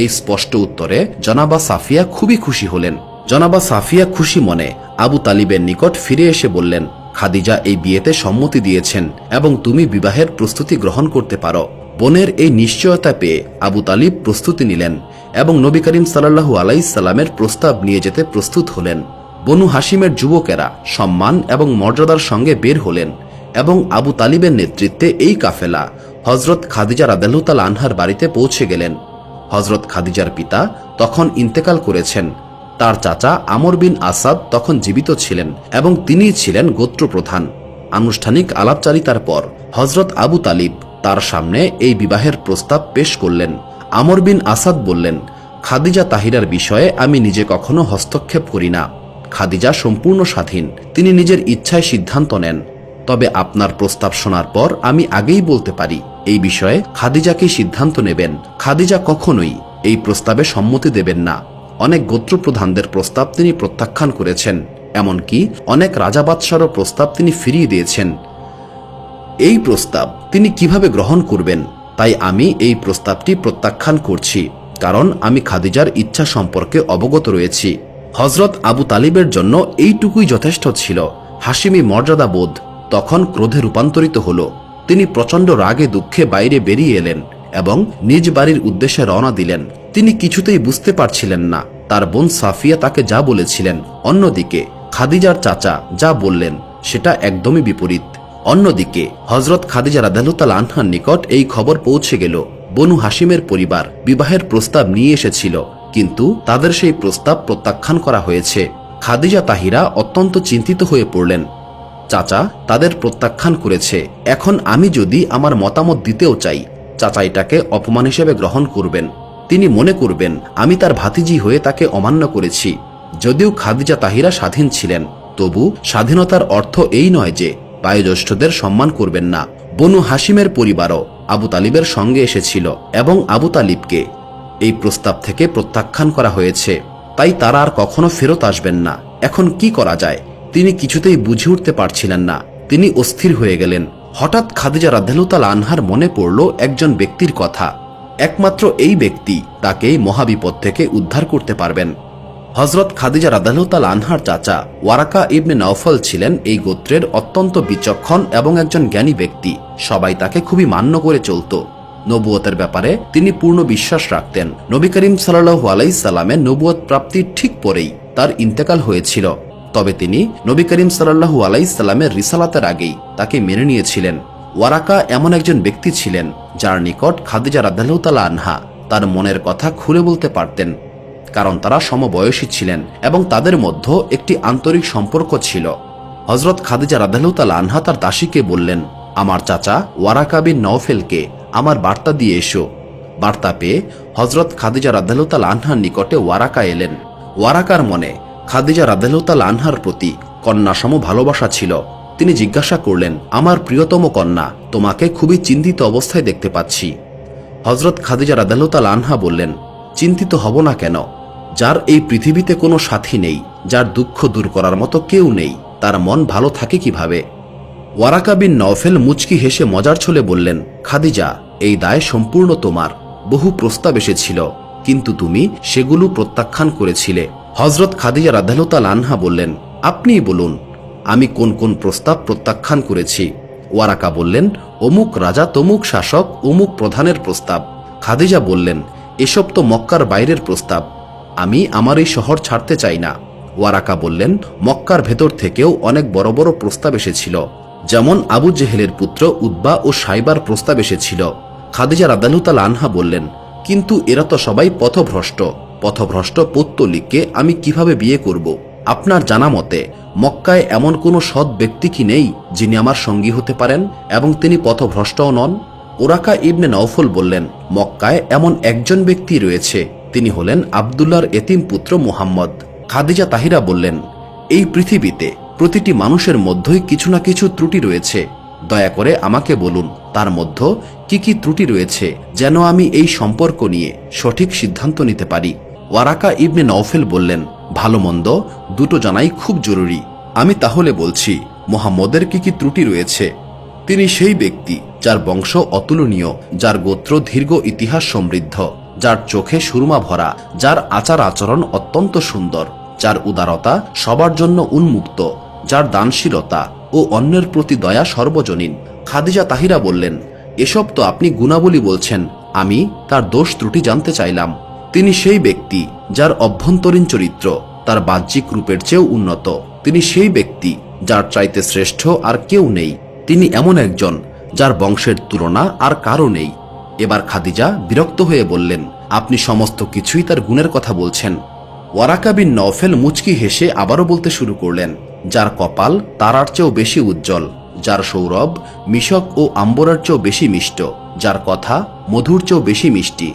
এই স্পষ্ট উত্তরে জনাবা সাফিয়া খুবই খুশি হলেন। জনাবা সাফিয়া খুশি মনে আবু তালিবের নিকট ফিরে এসে বললেন, খাদিজা এই বিয়েতে সম্মতি দিয়েছেন এবং তুমি বিবাহের প্রস্তুতি গ্রহণ করতে পারো। বোনের এই নিশ্চয়তা পেয়ে আবু তালিব প্রস্তুতি নিলেন এবং নবী করিম সাল্লাল্লাহু আলাইহি সাল্লামের প্রস্তাব নিয়ে যেতে প্রস্তুত হলেন। বনু হাশিমের যুবকেরা সম্মান এবং মর্যাদার সঙ্গে বের হলেন এবং আবু তালিবের নেতৃত্বে এই কাফেলা হযরত খাদিজা রাদিয়াল্লাহু তাআলা আনহার বাড়িতে পৌঁছে গেলেন। হযরত খাদিজার পিতা তখন ইন্তেকাল করেছেন। তার চাচা আমর বিন আসাদ তখন জীবিত ছিলেন এবং তিনিই ছিলেন গোত্রপ্রধান। আনুষ্ঠানিক আলাপচারিতার পর হযরত আবু তালিব তার সামনে এই বিবাহের প্রস্তাব পেশ করলেন। আমর বিন আসাদ বললেন, খাদিজা তাহিরার বিষয়ে আমি নিজে কখনো হস্তক্ষেপ করি না। খাদিজা সম্পূর্ণ স্বাধীন, তিনি নিজের ইচ্ছায় সিদ্ধান্ত নেন। তবে আপনার প্রস্তাব শোনার পর আমি আগেই বলতে পারি এই বিষয়ে খাদিজাকেই সিদ্ধান্ত নেবেন। খাদিজা কখনোই এই প্রস্তাবে সম্মতি দেবেন না। অনেক গোত্রপ্রধানদের প্রস্তাব তিনি প্রত্যাখ্যান করেছেন, এমনকি অনেক রাজা বাদশারও প্রস্তাব তিনি ফিরিয়ে দিয়েছেন। এই প্রস্তাব তিনি কিভাবে গ্রহণ করবেন? তাই আমি এই প্রস্তাবটি প্রত্যাখ্যান করছি, কারণ আমি খাদিজার ইচ্ছা সম্পর্কে অবগত রয়েছি। হযরত আবু তালিবের জন্য এইটুকুই যথেষ্ট ছিল। হাশিমি মর্যাদা বোধ তখন ক্রোধে রূপান্তরিত হল। তিনি প্রচণ্ড রাগে দুঃখে বাইরে বেরিয়ে এলেন এবং নিজ বাড়ির উদ্দেশ্যে রওনা দিলেন। তিনি কিছুতেই বুঝতে পারছিলেন না তার বোন সাফিয়া তাকে যা বলেছিলেন, অন্যদিকে খাদিজার চাচা যা বললেন সেটা একদমই বিপরীত। অন্যদিকে হযরত খাদিজা রাদিয়াল্লাহু তাআলা আনহার নিকট এই খবর পৌঁছে গেল, বনু হাশিমের পরিবার বিবাহের প্রস্তাব নিয়ে এসেছিল, কিন্তু তাদের সেই প্রস্তাব প্রত্যাখ্যান করা হয়েছে। খাদিজা তাহিরা অত্যন্ত চিন্তিত হয়ে পড়লেন। চাচা তাদের প্রত্যাখ্যান করেছে, এখন আমি যদি আমার মতামত দিতেও চাই, চাচা এটাকে অপমান হিসেবে গ্রহণ করবেন। তিনি মনে করবেন আমি তার ভাতিজি হয়ে তাকে অমান্য করেছি। যদিও খাদিজা তাহিরা স্বাধীন ছিলেন, তবু স্বাধীনতার অর্থ এই নয় যে বয়োজ্যেষ্ঠদের সম্মান করবেন না। বনু হাশিমের পরিবারও আবু তালিবের সঙ্গে এসেছিল এবং আবু তালিবকে এই প্রস্তাব থেকে প্রত্যাখ্যান করা হয়েছে, তাই তারা আর কখনো ফেরত আসবেন না। এখন কি করা যায় তিনি কিছুতেই বুঝে উঠতে পারছিলেন না। তিনি অস্থির হয়ে গেলেন। হঠাৎ খাদিজা রাদিয়াল্লাহু তাআলা আনহার মনে পড়ল একজন ব্যক্তির কথা। একমাত্র এই ব্যক্তি তাকে মহাবিপদ থেকে উদ্ধার করতে পারবেন। হযরত খাদিজা রাদিয়াল্লাহু তাআলা আনহার চাচা ওয়ারাকা ইবনে নওফল ছিলেন এই গোত্রের অত্যন্ত বিচক্ষণ এবং একজন জ্ঞানী ব্যক্তি। সবাই তাকে খুবই মান্য করে চলত। নবুয়তের ব্যাপারে তিনি পূর্ণ বিশ্বাস রাখতেন। নবী করিম সাল্লাল্লাহু আলাইহি সাল্লামের নবুয়ত প্রাপ্তির ঠিক পরেই তার ইন্তেকাল হয়েছিল, তবে তিনি নবী করিম সাল্লাল্লাহু আলাইহি সাল্লামের রিসালাতের আগেই তাকে মেনে নিয়েছিলেন। ওয়ারাকা এমন একজন ব্যক্তি ছিলেন যার নিকট খাদিজা রাদিয়াল্লাহু তাআলা আনহা তার মনের কথা খুলে বলতে পারতেন, কারণ তারা সমবয়সী ছিলেন এবং তাদের মধ্যে একটি আন্তরিক সম্পর্ক ছিল। হযরত খাদিজা রাদিয়াল্লাহু তাআলা আনহা তার দাসীকে বললেন, আমার চাচা ওয়ারাকা বিন নওফেলকে আমার বার্তা দিয়ে এসো। বার্তা পেয়ে হযরত খাদিজা রাদিয়াল্লাহু তাআলা আনহার নিকটে ওয়ারাকা এলেন। ওয়ারাকার মনে খাদিজা রাদিয়াল্লাহু তাআলা আনহার প্রতি কন্যাসম ভালোবাসা ছিল। তিনি জিজ্ঞাসা করলেন, আমার প্রিয়তম কন্যা, তোমাকে খুবই চিন্তিত অবস্থায় দেখতে পাচ্ছি। হযরত খাদিজা রাদিয়াল্লাহু তাআলা আনহা বললেন, চিন্তিত হব না কেন? যার এই পৃথিবীতে কোনো সাথী নেই, যার দুঃখ দূর করার মতো কেউ নেই, তার মন ভালো থাকে কিভাবে? ওয়ারাকা বিন নওফেল মুচকি হেসে মজার ছলে বললেন, খাদিজা, এই দায় সম্পূর্ণ তোমার। বহু প্রস্তাব এসেছিল, কিন্তু তুমি সেগুলো প্রত্যাখ্যান করেছিলে। হযরত খাদিজা রাদিয়াল্লাহু তাআলা আনহা বললেন, আপনিই বলুন আমি কোন কোন প্রস্তাব প্রত্যাখ্যান করেছি। ওয়ারাকা বললেন, অমুক রাজা তমুক শাসক অমুক প্রধানের প্রস্তাব। খাদিজা বললেন, এসব তো মক্কার বাইরের প্রস্তাব, আমি আমার এই শহর ছাড়তে চাই না। ওয়ারাকা বললেন, মক্কার ভেতর থেকেও অনেক বড় বড় প্রস্তাব এসেছিল, যেমন আবু জেহেলের পুত্র উতবা ও সাইবার প্রস্তাব এসেছিল। খাদিজা রাদিয়াল্লাহু তাআলা আনহা বললেন, কিন্তু এরা তো সবাই পথভ্রষ্ট পৌত্তলিককে আমি কিভাবে বিয়ে করব? আপনার জানা মতে মক্কায় এমন কোনো সৎ ব্যক্তি কি নেই যিনি আমার সঙ্গী হতে পারেন এবং তিনি পথভ্রষ্টও নন? ওরাকা ইবনে নওফল বললেন, মক্কায় এমন একজন ব্যক্তি রয়েছে, তিনি হলেন আব্দুল্লাহর এতিম পুত্র মুহাম্মদ। খাদিজা তাহিরা বললেন, এই পৃথিবীতে প্রতিটি মানুষের মধ্যেই কিছু না কিছু ত্রুটি রয়েছে, দয়া করে আমাকে বলুন তার মধ্যে কি কি ত্রুটি রয়েছে, যেন আমি এই সম্পর্ক নিয়ে সঠিক সিদ্ধান্ত নিতে পারি। ওয়ারাকা ইবনে নওফেল বললেন, ভালো মন্দ দুটো জানাই খুব জরুরি। আমি তাহলে বলছি মুহাম্মদের কি কি ত্রুটি রয়েছে। তিনি সেই ব্যক্তি যার বংশ অতুলনীয়, যার গোত্র দীর্ঘ ইতিহাস সমৃদ্ধ, যার চোখে সুরমা ভরা, যার আচার আচরণ অত্যন্ত সুন্দর, যার উদারতা সবার জন্য উন্মুক্ত, যার দানশীলতা ও অন্যের প্রতি দয়া সর্বজনীন। খাদিজা তাহিরা বললেন, এসব তো আপনি গুণাবলী বলছেন, আমি তার দোষ ত্রুটি জানতে চাইলাম। তিনি সেই ব্যক্তি যার অভ্যন্তরীণ চরিত্র তার বাহ্যিক রূপের চেয়েও উন্নত। তিনি সেই ব্যক্তি যার চাইতে শ্রেষ্ঠ আর কেউ নেই। তিনি এমন একজন যার বংশের তুলনা আর কারো নেই। এবার খাদিজা বিরক্ত হয়ে বললেন, আপনি সমস্ত কিছুই তার গুণের কথা বলছেন। ওয়ারাকা বিন নওফেল মুচকি হেসে আবারও বলতে শুরু করলেন, যার কপাল তারার চেয়েও বেশি উজ্জ্বল, যার সৌরভ মিশক ও আম্বরার চেয়েও বেশি মিষ্ট, যার কথা মধুর চেয়েও বেশি মিষ্টি,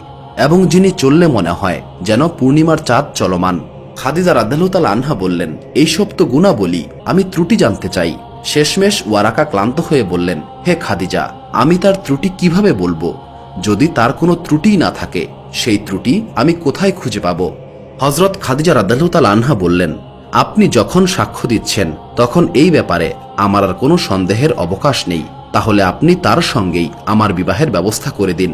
এবং যিনি চললে মনে হয় যেন পূর্ণিমার চাঁদ চলমান। খাদিজা রাদিয়াল্লাহু তাআলা আনহা বললেন, এইসব তো গুণাবলী, আমি ত্রুটি জানতে চাই। শেষমেশ ওয়ারাকা ক্লান্ত হয়ে বললেন, হে খাদিজা, আমি তার ত্রুটি কিভাবে বলবো? যদি তার কোনো ত্রুটিই না থাকে, সেই ত্রুটি আমি কোথায় খুঁজে পাব? হযরত খাদিজা রাদিয়াল্লাহু তাআলা আনহা বললেন, আপনি যখন সাক্ষ্য দিচ্ছেন তখন এই ব্যাপারে আমার আর কোনো সন্দেহের অবকাশ নেই। তাহলে আপনি তার সঙ্গেই আমার বিবাহের ব্যবস্থা করে দিন।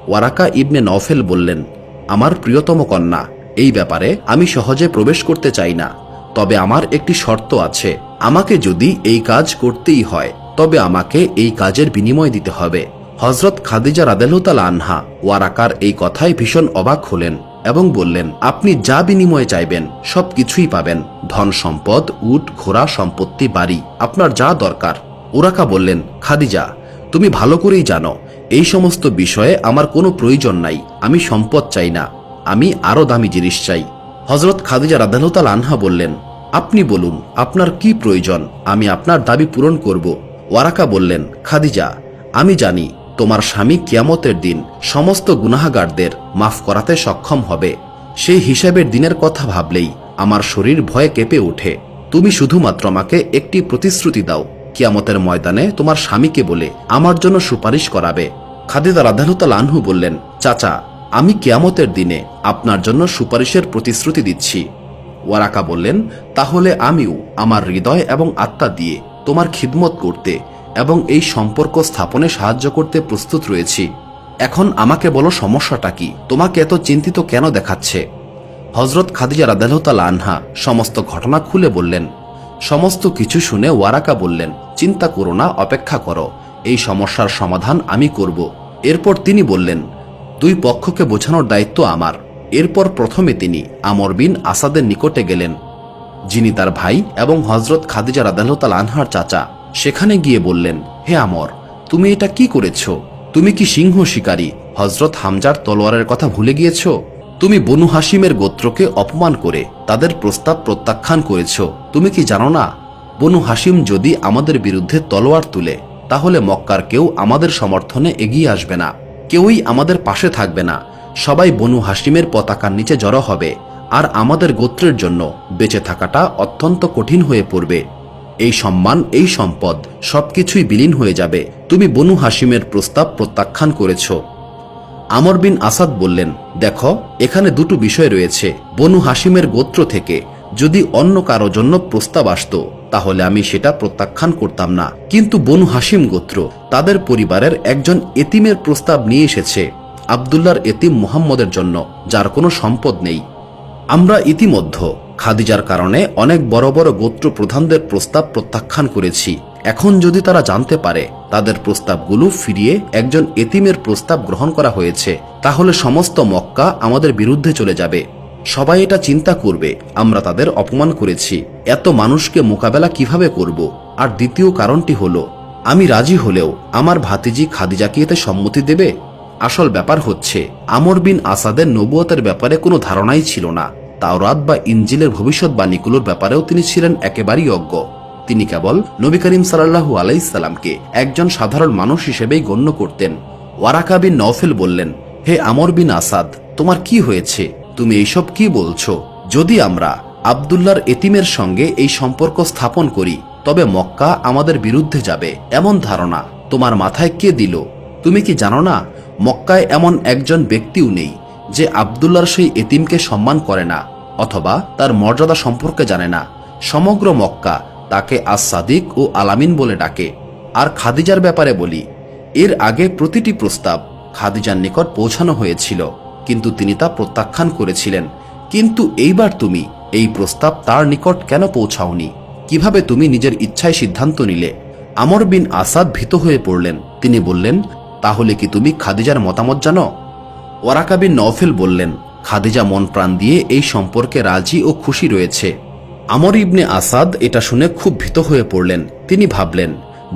ওয়ারাকা ইবনে নওফেল বললেন, আমার প্রিয়তম কন্যা, এই ব্যাপারে আমি সহজে প্রবেশ করতে চাই না। তবে আমার একটি শর্ত আছে। আমাকে যদি এই কাজ করতেই হয়, তবে আমাকে এই কাজের বিনিময় দিতে হবে। হযরত খাদিজা রাদিয়াল্লাহু তাআলা আনহা ওয়ারাকার এই কথায় ভীষণ অবাক হলেন এবং বললেন, আপনি যা বিনিময়ে চাইবেন সবকিছুই পাবেন। ধন সম্পদ, উট, ঘোড়া, সম্পত্তি, বাড়ি, আপনার যা দরকার। ওরাকা বললেন, খাদিজা, তুমি ভালো করেই জানো এই সমস্ত বিষয়ে আমার কোনো প্রয়োজন নাই। আমি সম্পদ চাই না, আমি আরো দামি জিনিস চাই। হযরত খাদিজা রাদিয়াল্লাহু তাআলা আনহা বললেন, আপনি বলুন আপনার কি প্রয়োজন, আমি আপনার দাবি পূরণ করব। ওয়ারাকা বললেন, খাদিজা, আমি জানি তোমার স্বামী কিয়ামতের দিন সমস্ত গুনাহগারদের মাফ করাতে সক্ষম হবে। সেই হিসাবের দিনের কথা ভাবলেই আমার শরীর ভয়ে কেঁপে ওঠে। তুমি শুধুমাত্র আমাকে একটি প্রতিশ্রুতি দাও, কিয়ামতের ময়দানে তোমার স্বামীকে বলে আমার জন্য সুপারিশ করাবে। খাদিজা রাদিয়াল্লাহু তাআলা আনহু বললেন, চাচা, আমি কিয়ামতের দিনে আপনার জন্য সুপারিশের প্রতিশ্রুতি দিচ্ছি। ওয়ারাকা বললেন, তাহলে আমিও আমার হৃদয় এবং আত্মা দিয়ে তোমার খিদমত করতে এবং এই সম্পর্ক স্থাপনে সাহায্য করতে প্রস্তুত রয়েছি। এখন আমাকে বলো, সমস্যাটা কি? তোমাকে এত চিন্তিত কেন দেখাচ্ছে? হযরত খাদিজা রাদিয়াল্লাহু তাআলা আনহা সমস্ত ঘটনা খুলে বললেন। সমস্ত কিছু শুনে ওয়ারাকা বললেন, চিন্তা করো না, অপেক্ষা করো, এই সমস্যার সমাধান আমি করব। এরপর তিনি বললেন, দুই পক্ষকে বোঝানোর দায়িত্ব আমার। এরপর প্রথমে তিনি আমর বিন আসাদের নিকটে গেলেন, যিনি তার ভাই এবং হযরত খাদিজা রাদিয়াল্লাহু তাআলা আনহার চাচা। সেখানে গিয়ে বললেন, হে আমর, তুমি এটা কি করেছো? তুমি কি সিংহ শিকারী হযরত হামজার তলোয়ারের কথা ভুলে গিয়েছো? তুমি বনু হাশিমের গোত্রকে অপমান করে তাদের প্রস্তাব প্রত্যাখ্যান করেছো। তুমি কি জানো না, বনু হাশিম যদি আমাদের বিরুদ্ধে তলোয়ার তুলে, তাহলে মক্কার কেউ আমাদের সমর্থনে এগিয়ে আসবে না, কেউই আমাদের পাশে থাকবে না। সবাই বনু হাশিমের পতাকার নিচে জড়ো হবে, আর আমাদের গোত্রের জন্য বেঁচে থাকাটা অত্যন্ত কঠিন হয়ে পড়বে। এই সম্মান, এই সম্পদ সবকিছুই বিলীন হয়ে যাবে। তুমি বনু হাশিমের প্রস্তাব প্রত্যাখ্যান করেছ। আমর বিন আসাদ বললেন, দেখো, এখানে দুটো বিষয় রয়েছে। বনু হাশিমের গোত্র থেকে যদি অন্য কারো জন্য প্রস্তাব আসত, তাহলে আমি সেটা প্রত্যাখ্যান করতাম না। কিন্তু বনু হাশিম গোত্র তাদের পরিবারের একজন এতিমের প্রস্তাব নিয়ে এসেছে, আব্দুল্লাহর এতিম মুহাম্মদের জন্য, যার কোনো সম্পদ নেই। আমরা ইতিমধ্যে খাদিজার কারণে অনেক বড় বড় গোত্র প্রধানদের প্রস্তাব প্রত্যাখ্যান করেছি। এখন যদি তারা জানতে পারে তাদের প্রস্তাবগুলো ফিরিয়ে একজন এতিমের প্রস্তাব গ্রহণ করা হয়েছে, তাহলে সমস্ত মক্কা আমাদের বিরুদ্ধে চলে যাবে। সবাই এটা চিন্তা করবে আমরা তাদের অপমান করেছি। এত মানুষকে মোকাবেলা কিভাবে করব? আর দ্বিতীয় কারণটি হলো, আমি রাজি হলেও আমার ভাতিজি খাদিজা কি এতে সম্মতি দেবে? আসল ব্যাপার হচ্ছে, আমর বিন আসাদের নবুয়তের ব্যাপারে কোনো ধারণাই ছিল না। তাওরাত বা ইনজিলের ভবিষ্যৎবাণীগুলোর ব্যাপারেও তিনি ছিলেন একেবারেই অজ্ঞ। তিনি কেবল নবী করিম সাল্লাল্লাহু আলাইহিস সাল্লামকে একজন সাধারণ মানুষ হিসেবেই গণ্য করতেন। ওয়ারাকা বিন নওফেল বললেন, হে আমর বিন আসাদ, তোমার কি হয়েছে? তুমি এইসব কি বলছো? যদি আমরা আব্দুল্লাহর এতিমের সঙ্গে এই সম্পর্ক স্থাপন করি, তবে মক্কা আমাদের বিরুদ্ধে যাবে, এমন ধারণা তোমার মাথায় কে দিল? তুমি কি জানো না, মক্কায় এমন একজন ব্যক্তিও নেই যে আব্দুল্লাহর সেই এতিমকে সম্মান করে না অথবা তার মর্যাদা সম্পর্কে জানে না। সমগ্র মক্কা তাকে আস সাদিক ও আলামিন বলে ডাকে। আর খাদিজার ব্যাপারে বলি, এর আগে প্রতিটি প্রস্তাব খাদিজার নিকট পৌঁছানো হয়েছিল, কিন্তু তিনি তা প্রত্যাখ্যান করেছিলেন। কিন্তু এইবার তুমি এই প্রস্তাব তার নিকট কেন পৌঁছাওনি? কিভাবে তুমি নিজের ইচ্ছায় সিদ্ধান্ত নিলে? আমর বিন আসাদ ভীত হয়ে পড়লেন। তিনি বললেন, তাহলে কি তুমি খাদিজার মতামত জানো? ওয়ারাকা বিন নওফেল বললেন, খাদিজা মন প্রাণ দিয়ে এই সম্পর্কে রাজি ও খুশি রয়েছে। আমর ইবনে আসাদ এটা শুনে খুব ভীত হয়ে পড়লেন। তিনি ভাবলেন,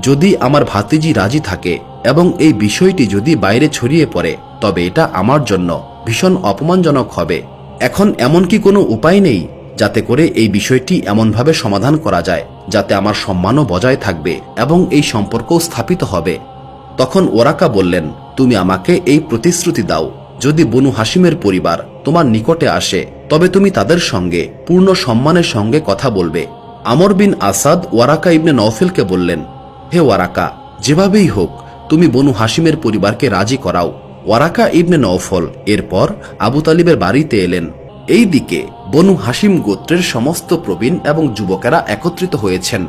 যদি আমার ভাতিজি রাজি থাকে এবং এই বিষয়টি যদি বাইরে ছড়িয়ে পড়ে, তবে এটা আমার জন্য ভীষণ অপমানজনক হবে। এখন এমন কি কোনো উপায় নেই যাতে করে এই বিষয়টি এমনভাবে সমাধান করা যায় যাতে আমার সম্মানও বজায় থাকবে এবং এই সম্পর্ক স্থাপিত হবে? তখন ওরাকা বললেন, তুমি আমাকে এই প্রতিশ্রুতি দাও যদি বনু হাশিমের পরিবার তোমার নিকটে আসে তবে তুমি তাদের সঙ্গে পূর্ণ সম্মানের সঙ্গে কথা বলবে। আমর বিন আসাদ ওয়ারাকা ইবনে নওফেলকে বললেন, হে ওয়ারাকা, যেভাবেই হোক তুমি বনু হাশিমের পরিবারকে রাজি করাও। ওয়ারাকা ইবনে নওফল এরপর আবু তালিবের বাড়িতে এলেন। এই দিকে বনু হাশিম গোত্রের সমস্ত প্রবীণ এবং যুবকেরা একত্রিত হয়েছেন।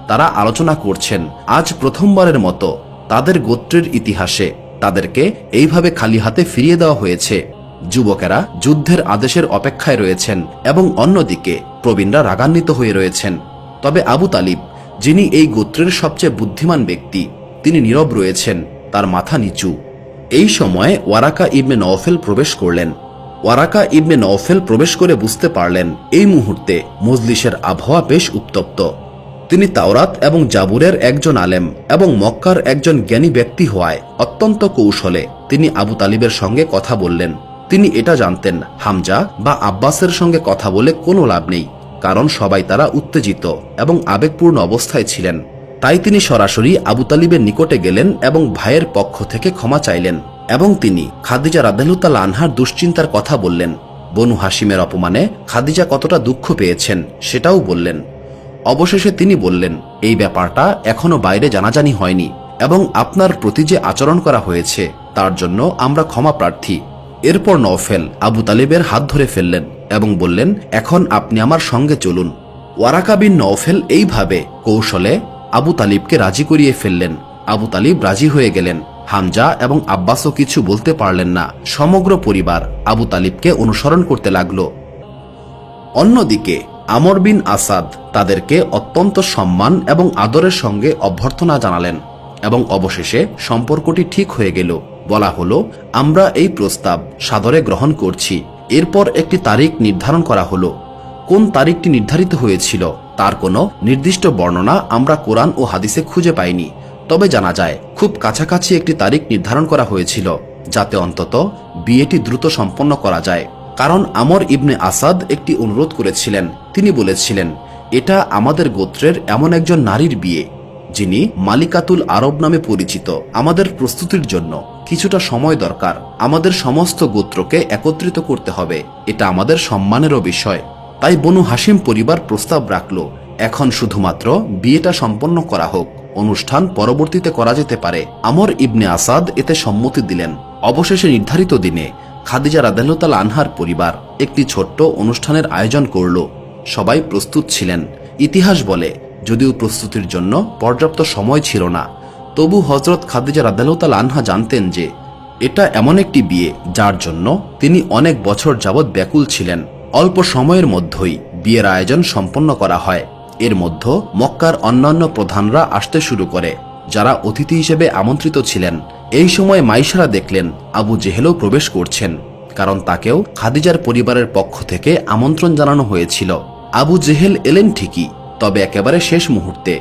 তারা আলোচনা করছেন আজ প্রথমবারের মতো তাদের গোত্রের ইতিহাসে তাদেরকে এইভাবে খালি হাতে ফিরিয়ে দেওয়া হয়েছে। যুবকেরা যুদ্ধের আদেশের অপেক্ষায় রয়েছেন এবং অন্যদিকে প্রবীণরা রাগান্বিত হয়ে রয়েছেন। তবে আবু তালিব, যিনি এই গোত্রের সবচেয়ে বুদ্ধিমান ব্যক্তি, তিনি নীরব রয়েছেন, তার মাথা নিচু। এই সময় ওয়ারাকা ইবনে নওফেল প্রবেশ করলেন। ওয়ারাকা ইবনে নওফেল প্রবেশ করে বুঝতে পারলেন এই মুহূর্তে মজলিসের আবহাওয়া বেশ উত্তপ্ত। তিনি তাওরাত এবং জাবুরের একজন আলেম এবং মক্কার একজন জ্ঞানী ব্যক্তি হওয়ায় অত্যন্ত কৌশলে তিনি আবু তালিবের সঙ্গে কথা বললেন। তিনি এটা জানতেন হামজা বা আব্বাসের সঙ্গে কথা বলে কোনো লাভ নেই, কারণ সবাই তারা উত্তেজিত এবং আবেগপূর্ণ অবস্থায় ছিলেন। তাই তিনি সরাসরি আবু তালিবের নিকটে গেলেন এবং ভাইয়ের পক্ষ থেকে ক্ষমা চাইলেন এবং তিনি খাদিজা রাদিয়াল্লাহু তাআলা আনহার দুশ্চিন্তার কথা বললেন। বনু হাশিমের অপমানে খাদিজা কতটা দুঃখ পেয়েছেন সেটাও বললেন। অবশেষে তিনি বললেন, এই ব্যাপারটা এখনো বাইরে জানাজানি হয়নি এবং আপনার প্রতি যে আচরণ করা হয়েছে তার জন্য আমরা ক্ষমা প্রার্থী। এরপর নওফেল আবু তালিবের হাত ধরে ফেললেন এবং বললেন, এখন আপনি আমার সঙ্গে চলুন। ওয়ারাকা বিন নওফেল এইভাবে কৌশলে আবু তালিবকে রাজি করিয়ে ফেললেন। আবু তালিব রাজি হয়ে গেলেন। হামজা এবং আব্বাসও কিছু বলতে পারলেন না। সমগ্র পরিবার আবু তালিবকে অনুসরণ করতে লাগল। অন্যদিকে আমর বিন আসাদ তাদেরকে অত্যন্ত সম্মান এবং আদরের সঙ্গে অভ্যর্থনা জানালেন এবং অবশেষে সম্পর্কটি ঠিক হয়ে গেল। বলা হলো, আমরা এই প্রস্তাব সাদরে গ্রহণ করছি। এরপর একটি তারিখ নির্ধারণ করা হলো। কোন তারিখটি নির্ধারিত হয়েছিল তার কোনো নির্দিষ্ট বর্ণনা আমরা কোরআন ও হাদিসে খুঁজে পাইনি। তবে জানা যায় খুব কাছাকাছি একটি তারিখ নির্ধারণ করা হয়েছিল, যাতে অন্তত বিয়েটি দ্রুত সম্পন্ন করা যায়। কারণ আমর ইবনে আসাদ একটি অনুরোধ করেছিলেন। তিনি বলেছিলেন, এটা আমাদের গোত্রের এমন একজন নারীর বিয়ে যিনি মালিকাতুল আরব নামে পরিচিত। আমাদের প্রস্তুতির জন্য কিছুটা সময় দরকার। আমাদের সমস্ত গোত্রকে একত্রিত করতে হবে, এটা আমাদের সম্মানেরও বিষয়। তাই বনু হাশিম পরিবার প্রস্তাব রাখল, এখন শুধুমাত্র বিয়েটা সম্পন্ন করা হোক, অনুষ্ঠান পরবর্তীতে করা যেতে পারে। আমর ইবনে আসাদ এতে সম্মতি দিলেন। অবশেষে নির্ধারিত দিনে খাদিজা রাদিয়াল্লাহু তাআলা আনহার পরিবার একটি ছোট্ট অনুষ্ঠানের আয়োজন করল। সবাই প্রস্তুত ছিলেন। ইতিহাস বলে, যদিও প্রস্তুতির জন্য পর্যাপ্ত সময় ছিল না, তবু হযরত খাদিজা রাদিয়াল্লাহু তাআলা আনহা জানতেন যে এটা এমন একটি বিয়ে যার জন্য তিনি অনেক বছর যাবৎ ব্যাকুল ছিলেন। অল্প সময়ের মধ্যেই বিয়ের আয়োজন সম্পন্ন করা হয়। এর মধ্যে মক্কার অন্যান্য প্রধানরা আসতে শুরু করে, যারা অতিথি হিসেবে আমন্ত্রিত ছিলেন। এই সময় মাইশারা দেখলেন আবু জেহেলও প্রবেশ করছেন, কারণ তাকেও খাদিজার পরিবারের পক্ষ থেকে আমন্ত্রণ জানানো হয়েছিল। আবু জেহেল এলেন ঠিকই, তবে একেবারে শেষ মুহূর্তে।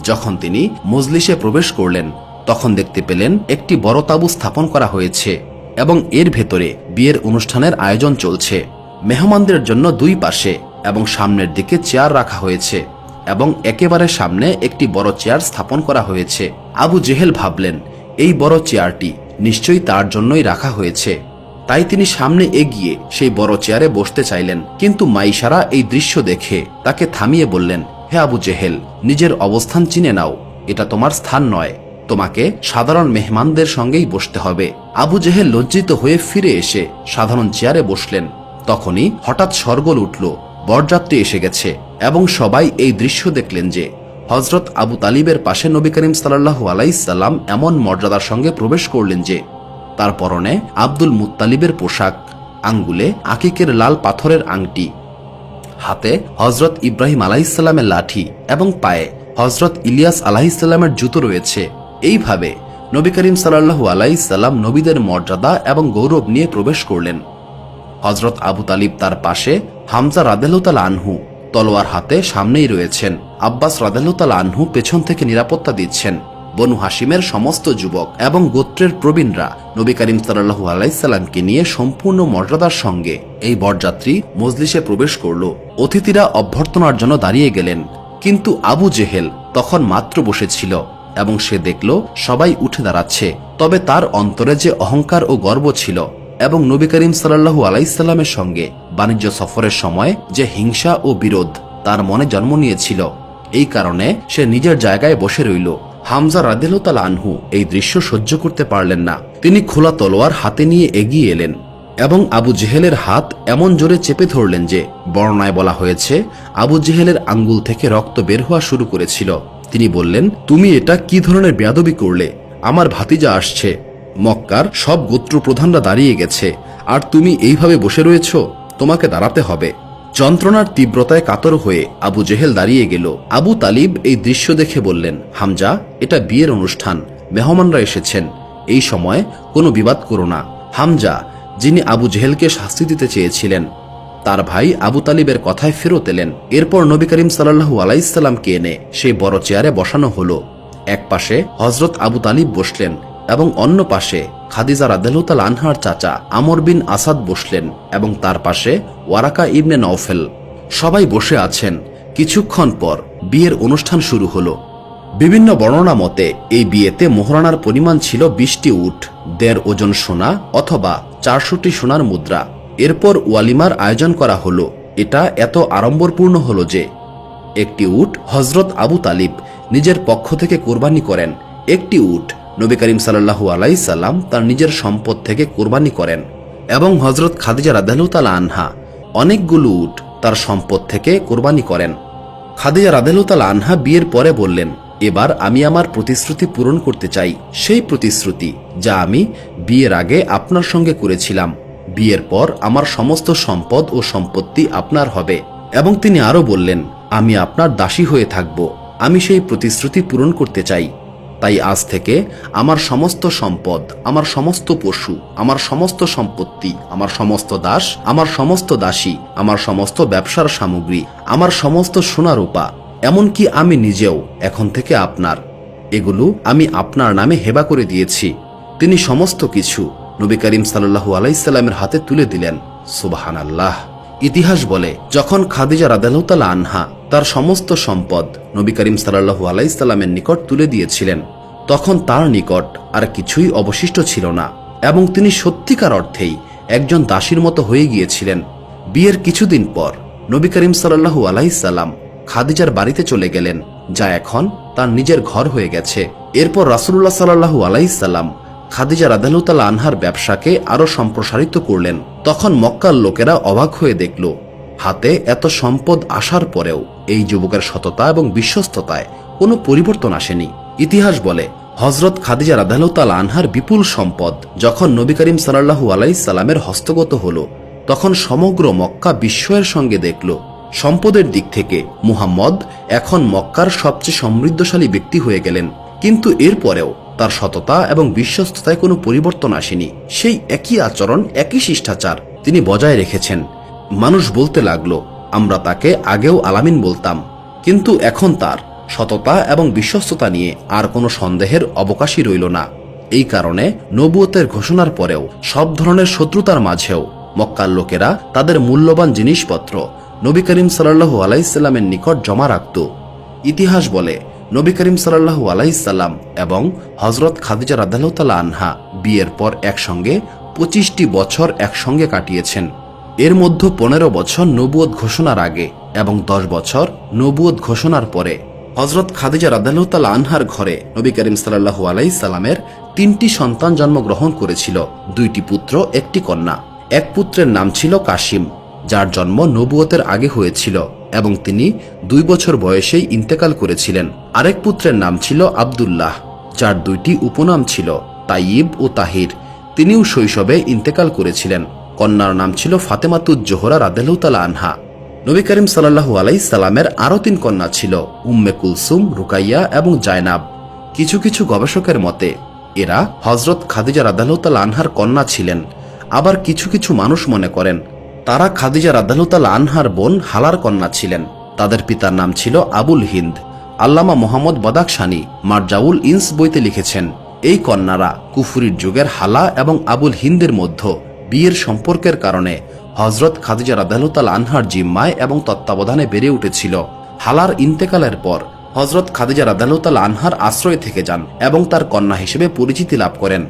যখন তিনি মজলিসে প্রবেশ করলেন তখন দেখতে পেলেন একটি বড় তাঁবু স্থাপন করা হয়েছে এবং এর ভেতরে বিয়ের অনুষ্ঠানের আয়োজন চলছে। মেহমানদের জন্য দুই পাশে এবং সামনের দিকে চেয়ার রাখা হয়েছে এবং একেবারে সামনে একটি বড় চেয়ার স্থাপন করা হয়েছে। আবু জেহেল ভাবলেন, এই বড় চেয়ারটি নিশ্চয়ই তার জন্যই রাখা হয়েছে। তাই তিনি সামনে এগিয়ে সেই বড় চেয়ারে বসতে চাইলেন, কিন্তু মাইশারা এই দৃশ্য দেখে তাকে থামিয়ে বললেন, হে আবু জেহেল, নিজের অবস্থান চিনে নাও, এটা তোমার স্থান নয়, তোমাকে সাধারণ মেহমানদের সঙ্গেই বসতে হবে। আবু জেহেল লজ্জিত হয়ে ফিরে এসে সাধারণ চেয়ারে বসলেন। তখনই হঠাৎ শোরগোল উঠল, বরযাত্রী এসে গেছে এবং সবাই এই দৃশ্য দেখলেন যে হযরত আবু তালিবের পাশে নবী করিম সাল্লাল্লাহু আলাইহি সাল্লাম এমন মর্যাদার সঙ্গে প্রবেশ করলেন যে তার পরনে আব্দুল মুত্তালিবের পোশাক, আঙ্গুলে আকিকের লাল পাথরের আংটি, হাতে হযরত ইব্রাহিম আলাইহিস সালামের লাঠি এবং পায়ে হযরত ইলিয়াস আলাইহিস সালামের জুতো রয়েছে। এইভাবে নবী করিম সাল্লাল্লাহু আলাইহি সাল্লাম নবীদের মর্যাদা এবং গৌরব নিয়ে প্রবেশ করলেন। হযরত আবু তালিব তার পাশে, হামজা রাদিয়াল্লাহু তাআলা আনহু তলোয়ার হাতে সামনেই রয়েছেন, আব্বাস রাদিয়াল্লাহু তাআলা আনহু পেছন থেকে নিরাপত্তা দিচ্ছেন। বনু হাশিমের সমস্ত যুবক এবং গোত্রের প্রবীণরা নবী করিম সাল্লাল্লাহু আলাইহি সাল্লামকে নিয়ে সম্পূর্ণ মর্যাদার সঙ্গে এই বরযাত্রী মজলিসে প্রবেশ করল। অতিথিরা অভ্যর্থনার জন্য দাঁড়িয়ে গেলেন, কিন্তু আবু জেহেল তখন মাত্র বসেছিল এবং সে দেখল সবাই উঠে দাঁড়াচ্ছে। তবে তার অন্তরে যে অহংকার ও গর্ব ছিল এবং নবী করিম সাল্লাল্লাহু আলাইহি সাল্লামের সঙ্গে বাণিজ্য সফরের সময় যে হিংসা ও বিরোধ তার মনে জন্ম নিয়েছিল, এই কারণে সে নিজের জায়গায় বসে রইল। হামজা রাদিয়াল্লাহু তাআলা আনহু এই দৃশ্য সহ্য করতে পারলেন না। তিনি খোলা তলোয়ার হাতে নিয়ে এগিয়ে এলেন এবং আবু জেহেলের হাত এমন জোরে চেপে ধরলেন যে বর্ণনায় বলা হয়েছে আবু জেহেলের আঙ্গুল থেকে রক্ত বের হওয়া শুরু করেছিল। তিনি বললেন, তুমি এটা কি ধরনের বেয়াদবি করলে? আমার ভাতিজা আসছে, মক্কার সব গোত্র প্রধানরা দাঁড়িয়ে গেছে, আর তুমি এইভাবে বসে রয়েছ, তোমাকে দাঁড়াতে হবে। যন্ত্রণার তীব্রতায় কাতর হয়ে আবু জেহেল দাঁড়িয়ে গেল। আবু তালিব এই দৃশ্য দেখে বললেন, হামজা, এটা বিয়ের অনুষ্ঠান, মেহমানরা এসেছেন, এই সময় কোনো বিবাদ করো না। হামজা, যিনি আবু জেহেলকে শাস্তি দিতে চেয়েছিলেন, তার ভাই আবু তালিবের কথায় ফেরত এলেন। এরপর নবী করিম সাল্লাল্লাহু আলাইহি সাল্লামকে এনে সেই বড় চেয়ারে বসানো হলো। এক পাশে হযরত আবু তালিব বসলেন এবং অন্য পাশে খাদিজা রাদিয়াল্লাহু তাআলা আনহার চাচা আমর বিন আসাদ বসলেন এবং তার পাশে ওয়ারাকা ইবনে নওফেল। সবাই বসে আছেন। কিছুক্ষণ পর বিয়ের অনুষ্ঠান শুরু হলো। বিভিন্ন বর্ণনা মতে এই বিয়েতে মোহরানার পরিমাণ ছিল 20টি উট, 1.5 ওজন সোনা অথবা 400টি সোনার মুদ্রা। এরপর ওয়ালিমার আয়োজন করা হলো। এটা এত আড়ম্বরপূর্ণ হলো যে একটি উট হযরত আবু তালিব নিজের পক্ষ থেকে কোরবানি করেন, একটি উট নবী করিম সাল্লাল্লাহু আলাইহি সাল্লাম তার নিজের সম্পদ থেকে কোরবানি করেন এবং হযরত খাদিজা রাদিয়াল্লাহু তাআলা আনহা অনেকগুলো উট তার সম্পদ থেকে কোরবানি করেন। খাদিজা রাদিয়াল্লাহু তাআলা আনহা বিয়ের পরে বললেন, এবার আমি আমার প্রতিশ্রুতি পূরণ করতে চাই, সেই প্রতিশ্রুতি যা আমি বিয়ের আগে আপনার সঙ্গে করেছিলাম। বিয়ের পর আমার সমস্ত সম্পদ ও সম্পত্তি আপনার হবে। এবং তিনি আরো বললেন, আমি আপনার দাসী হয়ে থাকব। আমি সেই প্রতিশ্রুতি পূরণ করতে চাই। তাই আজ থেকে আমার সমস্ত সম্পদ, আমার সমস্ত পশু, আমার সমস্ত সম্পত্তি, আমার সমস্ত দাস, আমার সমস্ত দাসী, আমার সমস্ত ব্যবসার সামগ্রী, আমার সমস্ত সোনা রূপা, এমনকি আমি নিজেও এখন থেকে আপনার। এগুলো আমি আপনার নামে হেবা করে দিয়েছি। তিনি সমস্ত কিছু নবী করিম সাল্লাল্লাহু আলাইহি সাল্লামের হাতে তুলে দিলেন। সুবহানাল্লাহ। ইতিহাস বলে, যখন খাদিজা রাদিয়াল্লাহু তাআলা আনহা তার সমস্ত সম্পদ নবী করিম সাল্লাল্লাহু আলাইহি সাল্লামের নিকট তুলে দিয়েছিলেন, তখন তার নিকট আর কিছুই অবশিষ্ট ছিল না এবং তিনি সত্যিকার অর্থেই একজন দাসীর মতো হয়ে গিয়েছিলেন। বিয়ের কিছুদিন পর নবী করিম সাল্লাল্লাহু আলাইহি সাল্লাম খাদিজার বাড়িতে চলে গেলেন, যা এখন তার নিজের ঘর হয়ে গেছে। এরপর রাসূলুল্লাহ সাল্লাল্লাহু আলাইহি সাল্লাম খাদিজা রাদিয়াল্লাহু তাআলা আনহার ব্যবসাকে আরো সম্প্রসারিত করলেন। তখন মক্কার লোকেরা অবাক হয়ে দেখল, হাতে এত সম্পদ আসার পরেও এই যুবকের সততা এবং বিশ্বস্ততায় কোনো পরিবর্তন আসেনি। ইতিহাস বলে, হযরত খাদিজা রাদিয়াল্লাহু তাআলা আনহার বিপুল সম্পদ যখন নবী করিম সাল্লাল্লাহু আলাইহি সাল্লামের হস্তগত হলো, তখন সমগ্র মক্কা বিস্ময়ের সঙ্গে দেখল, সম্পদের দিক থেকে মুহাম্মদ এখন মক্কার সবচেয়ে সমৃদ্ধশালী ব্যক্তি হয়ে গেলেন। কিন্তু এরপরেও তার সততা এবং বিশ্বস্ততায় কোনো পরিবর্তন আসেনি। সেই একই আচরণ, একই শিষ্টাচার তিনি বজায় রেখেছেন। মানুষ বলতে লাগলো, আমরা তাকে আগেও আলামিন বলতাম, কিন্তু এখন তার সততা এবং বিশ্বস্ততা নিয়ে আর কোনো সন্দেহের অবকাশই রইল না। এই কারণে নবুয়তের ঘোষণার পরেও সব ধরনের শত্রুতার মাঝেও মক্কার লোকেরা তাদের মূল্যবান জিনিসপত্র নবী করিম সাল্লাল্লাহু আলাইহি সাল্লামের নিকট জমা রাখত। ইতিহাস বলে, নবী করিম সাল্লাল্লাহু আলাইহি সাল্লাম এবং হযরত খাদিজা রাদিয়াল্লাহু তাআলা আনহা বিয়ের পর একসঙ্গে 25টি বছর একসঙ্গে কাটিয়েছেন। এর মধ্যে 15 বছর নবুয়ত ঘোষণার আগে এবং 10 বছর নবুয়ত ঘোষণার পরে। হযরত খাদিজা রাদিয়াল্লাহু তাআলা আনহার ঘরে নবী করিম সাল্লাল্লাহু আলাইহি সাল্লামের 3টি সন্তান জন্মগ্রহণ করেছিল, 2টি পুত্র, 1টি কন্যা। এক পুত্রের নাম ছিল কাশিম, যার জন্ম নবুয়তের আগে হয়েছিল এবং তিনি 2 বছর বয়সেই ইন্তেকাল করেছিলেন। আরেক পুত্রের নাম ছিল আব্দুল্লাহ, যার 2টি উপনাম ছিল তাইয়িব ও তাহির। তিনিও শৈশবে ইন্তেকাল করেছিলেন। কন্যার নাম ছিল ফাতেমাতুজ জোহরা রাদিয়াল্লাহু তাআলা আনহা। নবী করিম সাল্লাল্লাহু আলাইহি সাল্লামের আরো 3 কন্যা ছিল, উম্মে কুলসুম, রুকাইয়া এবং জায়নাব। কিছু কিছু গবেষকের মতে এরা হযরত খাদিজা রাদিয়াল্লাহু তাআলা আনহার কন্যা ছিলেন। আবার কিছু কিছু মানুষ মনে করেন তারা খাদিজা রাদিয়াল্লাহু তাআলা আনহার বোন হালার কন্যা ছিলেন। তাদের পিতার নাম ছিল আবুল হিন্দ। আল্লামা মুহাম্মদ বদাখশানী মারজাউল ইনস বইতে লিখেছেন, এই কন্যারা কুফরির যুগের হালা এবং আবুল হিন্দের মধ্যে বিয়ের সম্পর্কের কারণে হযরত খাদিজা রাদিয়াল্লাহু তাআলা আনহার জিম্মায় এবং তত্ত্বাবধানে বেড়ে উঠেছিল। হালার ইন্তেকালের পর হযরত খাদিজা রাদিয়াল্লাহু তাআলা আনহার আশ্রয় থেকে যান এবং তার কন্যা হিসেবে পরিচিতি লাভ করেন।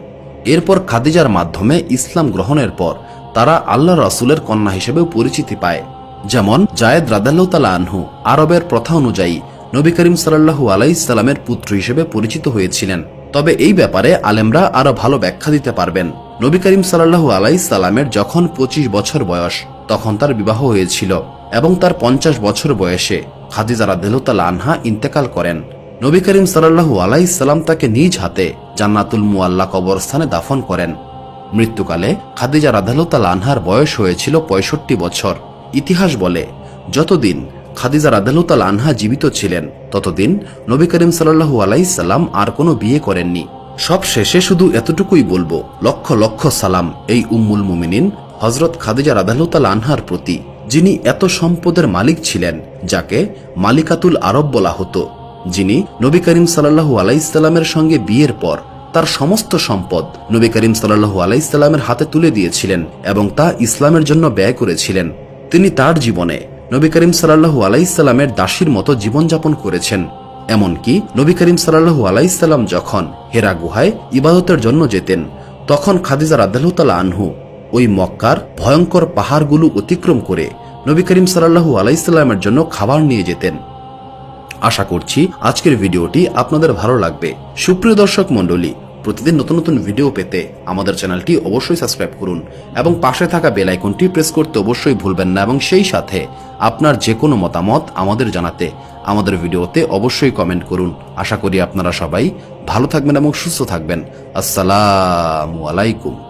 এরপর খাদিজার মাধ্যমে ইসলাম গ্রহণের পর তারা আল্লাহ রাসূলের কন্যা হিসেবেও পরিচিতি পায়। যেমন জায়েদ রাদিয়াল্লাহু তাআলা আনহু আরবের প্রথা অনুযায়ী নবী করিম সাল্লাল্লাহু আলাইহি সাল্লামের পুত্র হিসেবে পরিচিত হয়েছিলেন। তবে এই ব্যাপারে আলেমরা আরো ভালো ব্যাখ্যা দিতে পারবেন। নবী করিম সাল্লাল্লাহু আলাইহি সাল্লামের যখন 25 বছর বয়স তখন তার বিবাহ হয়েছিল এবং তার 50 বছর বয়সে খাদিজা রাদিয়াল্লাহু তাআলা আনহা ইন্তেকাল করেন। নবী করিম সাল্লাল্লাহু আলাইহি সাল্লাম তাকে নিজ হাতে জান্নাতুল মুআল্লা কবরস্থানে দাফন করেন। মৃত্যুকালে খাদিজা রাদিয়াল্লাহু তাআলা আনহার বয়স হয়েছিল 65 বছর। ইতিহাস বলে যতদিন খাদিজা রাদিয়াল্লাহু তাআলা আনহা জীবিত ছিলেন ততদিন নবী করিম সাল্লাল্লাহু আলাইহি সাল্লাম আর কোনো বিয়ে করেননি। সব শেষে শুধু এতটুকুই বলবো, লক্ষ লক্ষ সালাম এই উম্মুল মুমিনিন হযরত খাদিজা রাদিয়াল্লাহু তাআলা আনহার প্রতি, যিনি এত সম্পদের মালিক ছিলেন যাকে মালিকাতুল আরব বলা হতো, যিনি নবী করিম সাল্লাল্লাহু আলাইহি সাল্লামের সঙ্গে বিয়ের পর তার সমস্ত সম্পদ নবী করিম সাল্লাল্লাহু আলাইহি সাল্লামের হাতে তুলে দিয়েছিলেন এবং তা ইসলামের জন্য ব্যয় করেছিলেন। তিনি তার জীবনে নবী করিম সাল্লাল্লাহু আলাইহি সাল্লামের দাসীর মতো জীবনযাপন করেছেন। এমনকি নবী করিম সাল্লাল্লাহু আলাইহি সাল্লাম যখন হেরা গুহায় ইবাদতের জন্য যেতেন তখন খাদিজা রাদিয়াল্লাহু তাআলা আনহু ওই মক্কার ভয়ঙ্কর পাহাড়গুলো অতিক্রম করে নবী করিম সাল্লাল্লাহু আলাইহি সাল্লামের জন্য খাবার নিয়ে যেতেন। আশা করছি আজকের ভিডিওটি আপনাদের ভালো লাগবে। সুপ্রিয় দর্শক মণ্ডলী, প্রতিদিন নতুন নতুন ভিডিও পেতে আমাদের চ্যানেলটি অবশ্যই সাবস্ক্রাইব করুন এবং পাশে থাকা বেল আইকনটি প্রেস করতে অবশ্যই ভুলবেন না এবং সেই সাথে আপনার যে কোনো মতামত আমাদের জানাতে আমাদের ভিডিওতে অবশ্যই কমেন্ট করুন। আশা করি আপনারা সবাই ভালো থাকবেন এবং সুস্থ থাকবেন। আসসালামু আলাইকুম।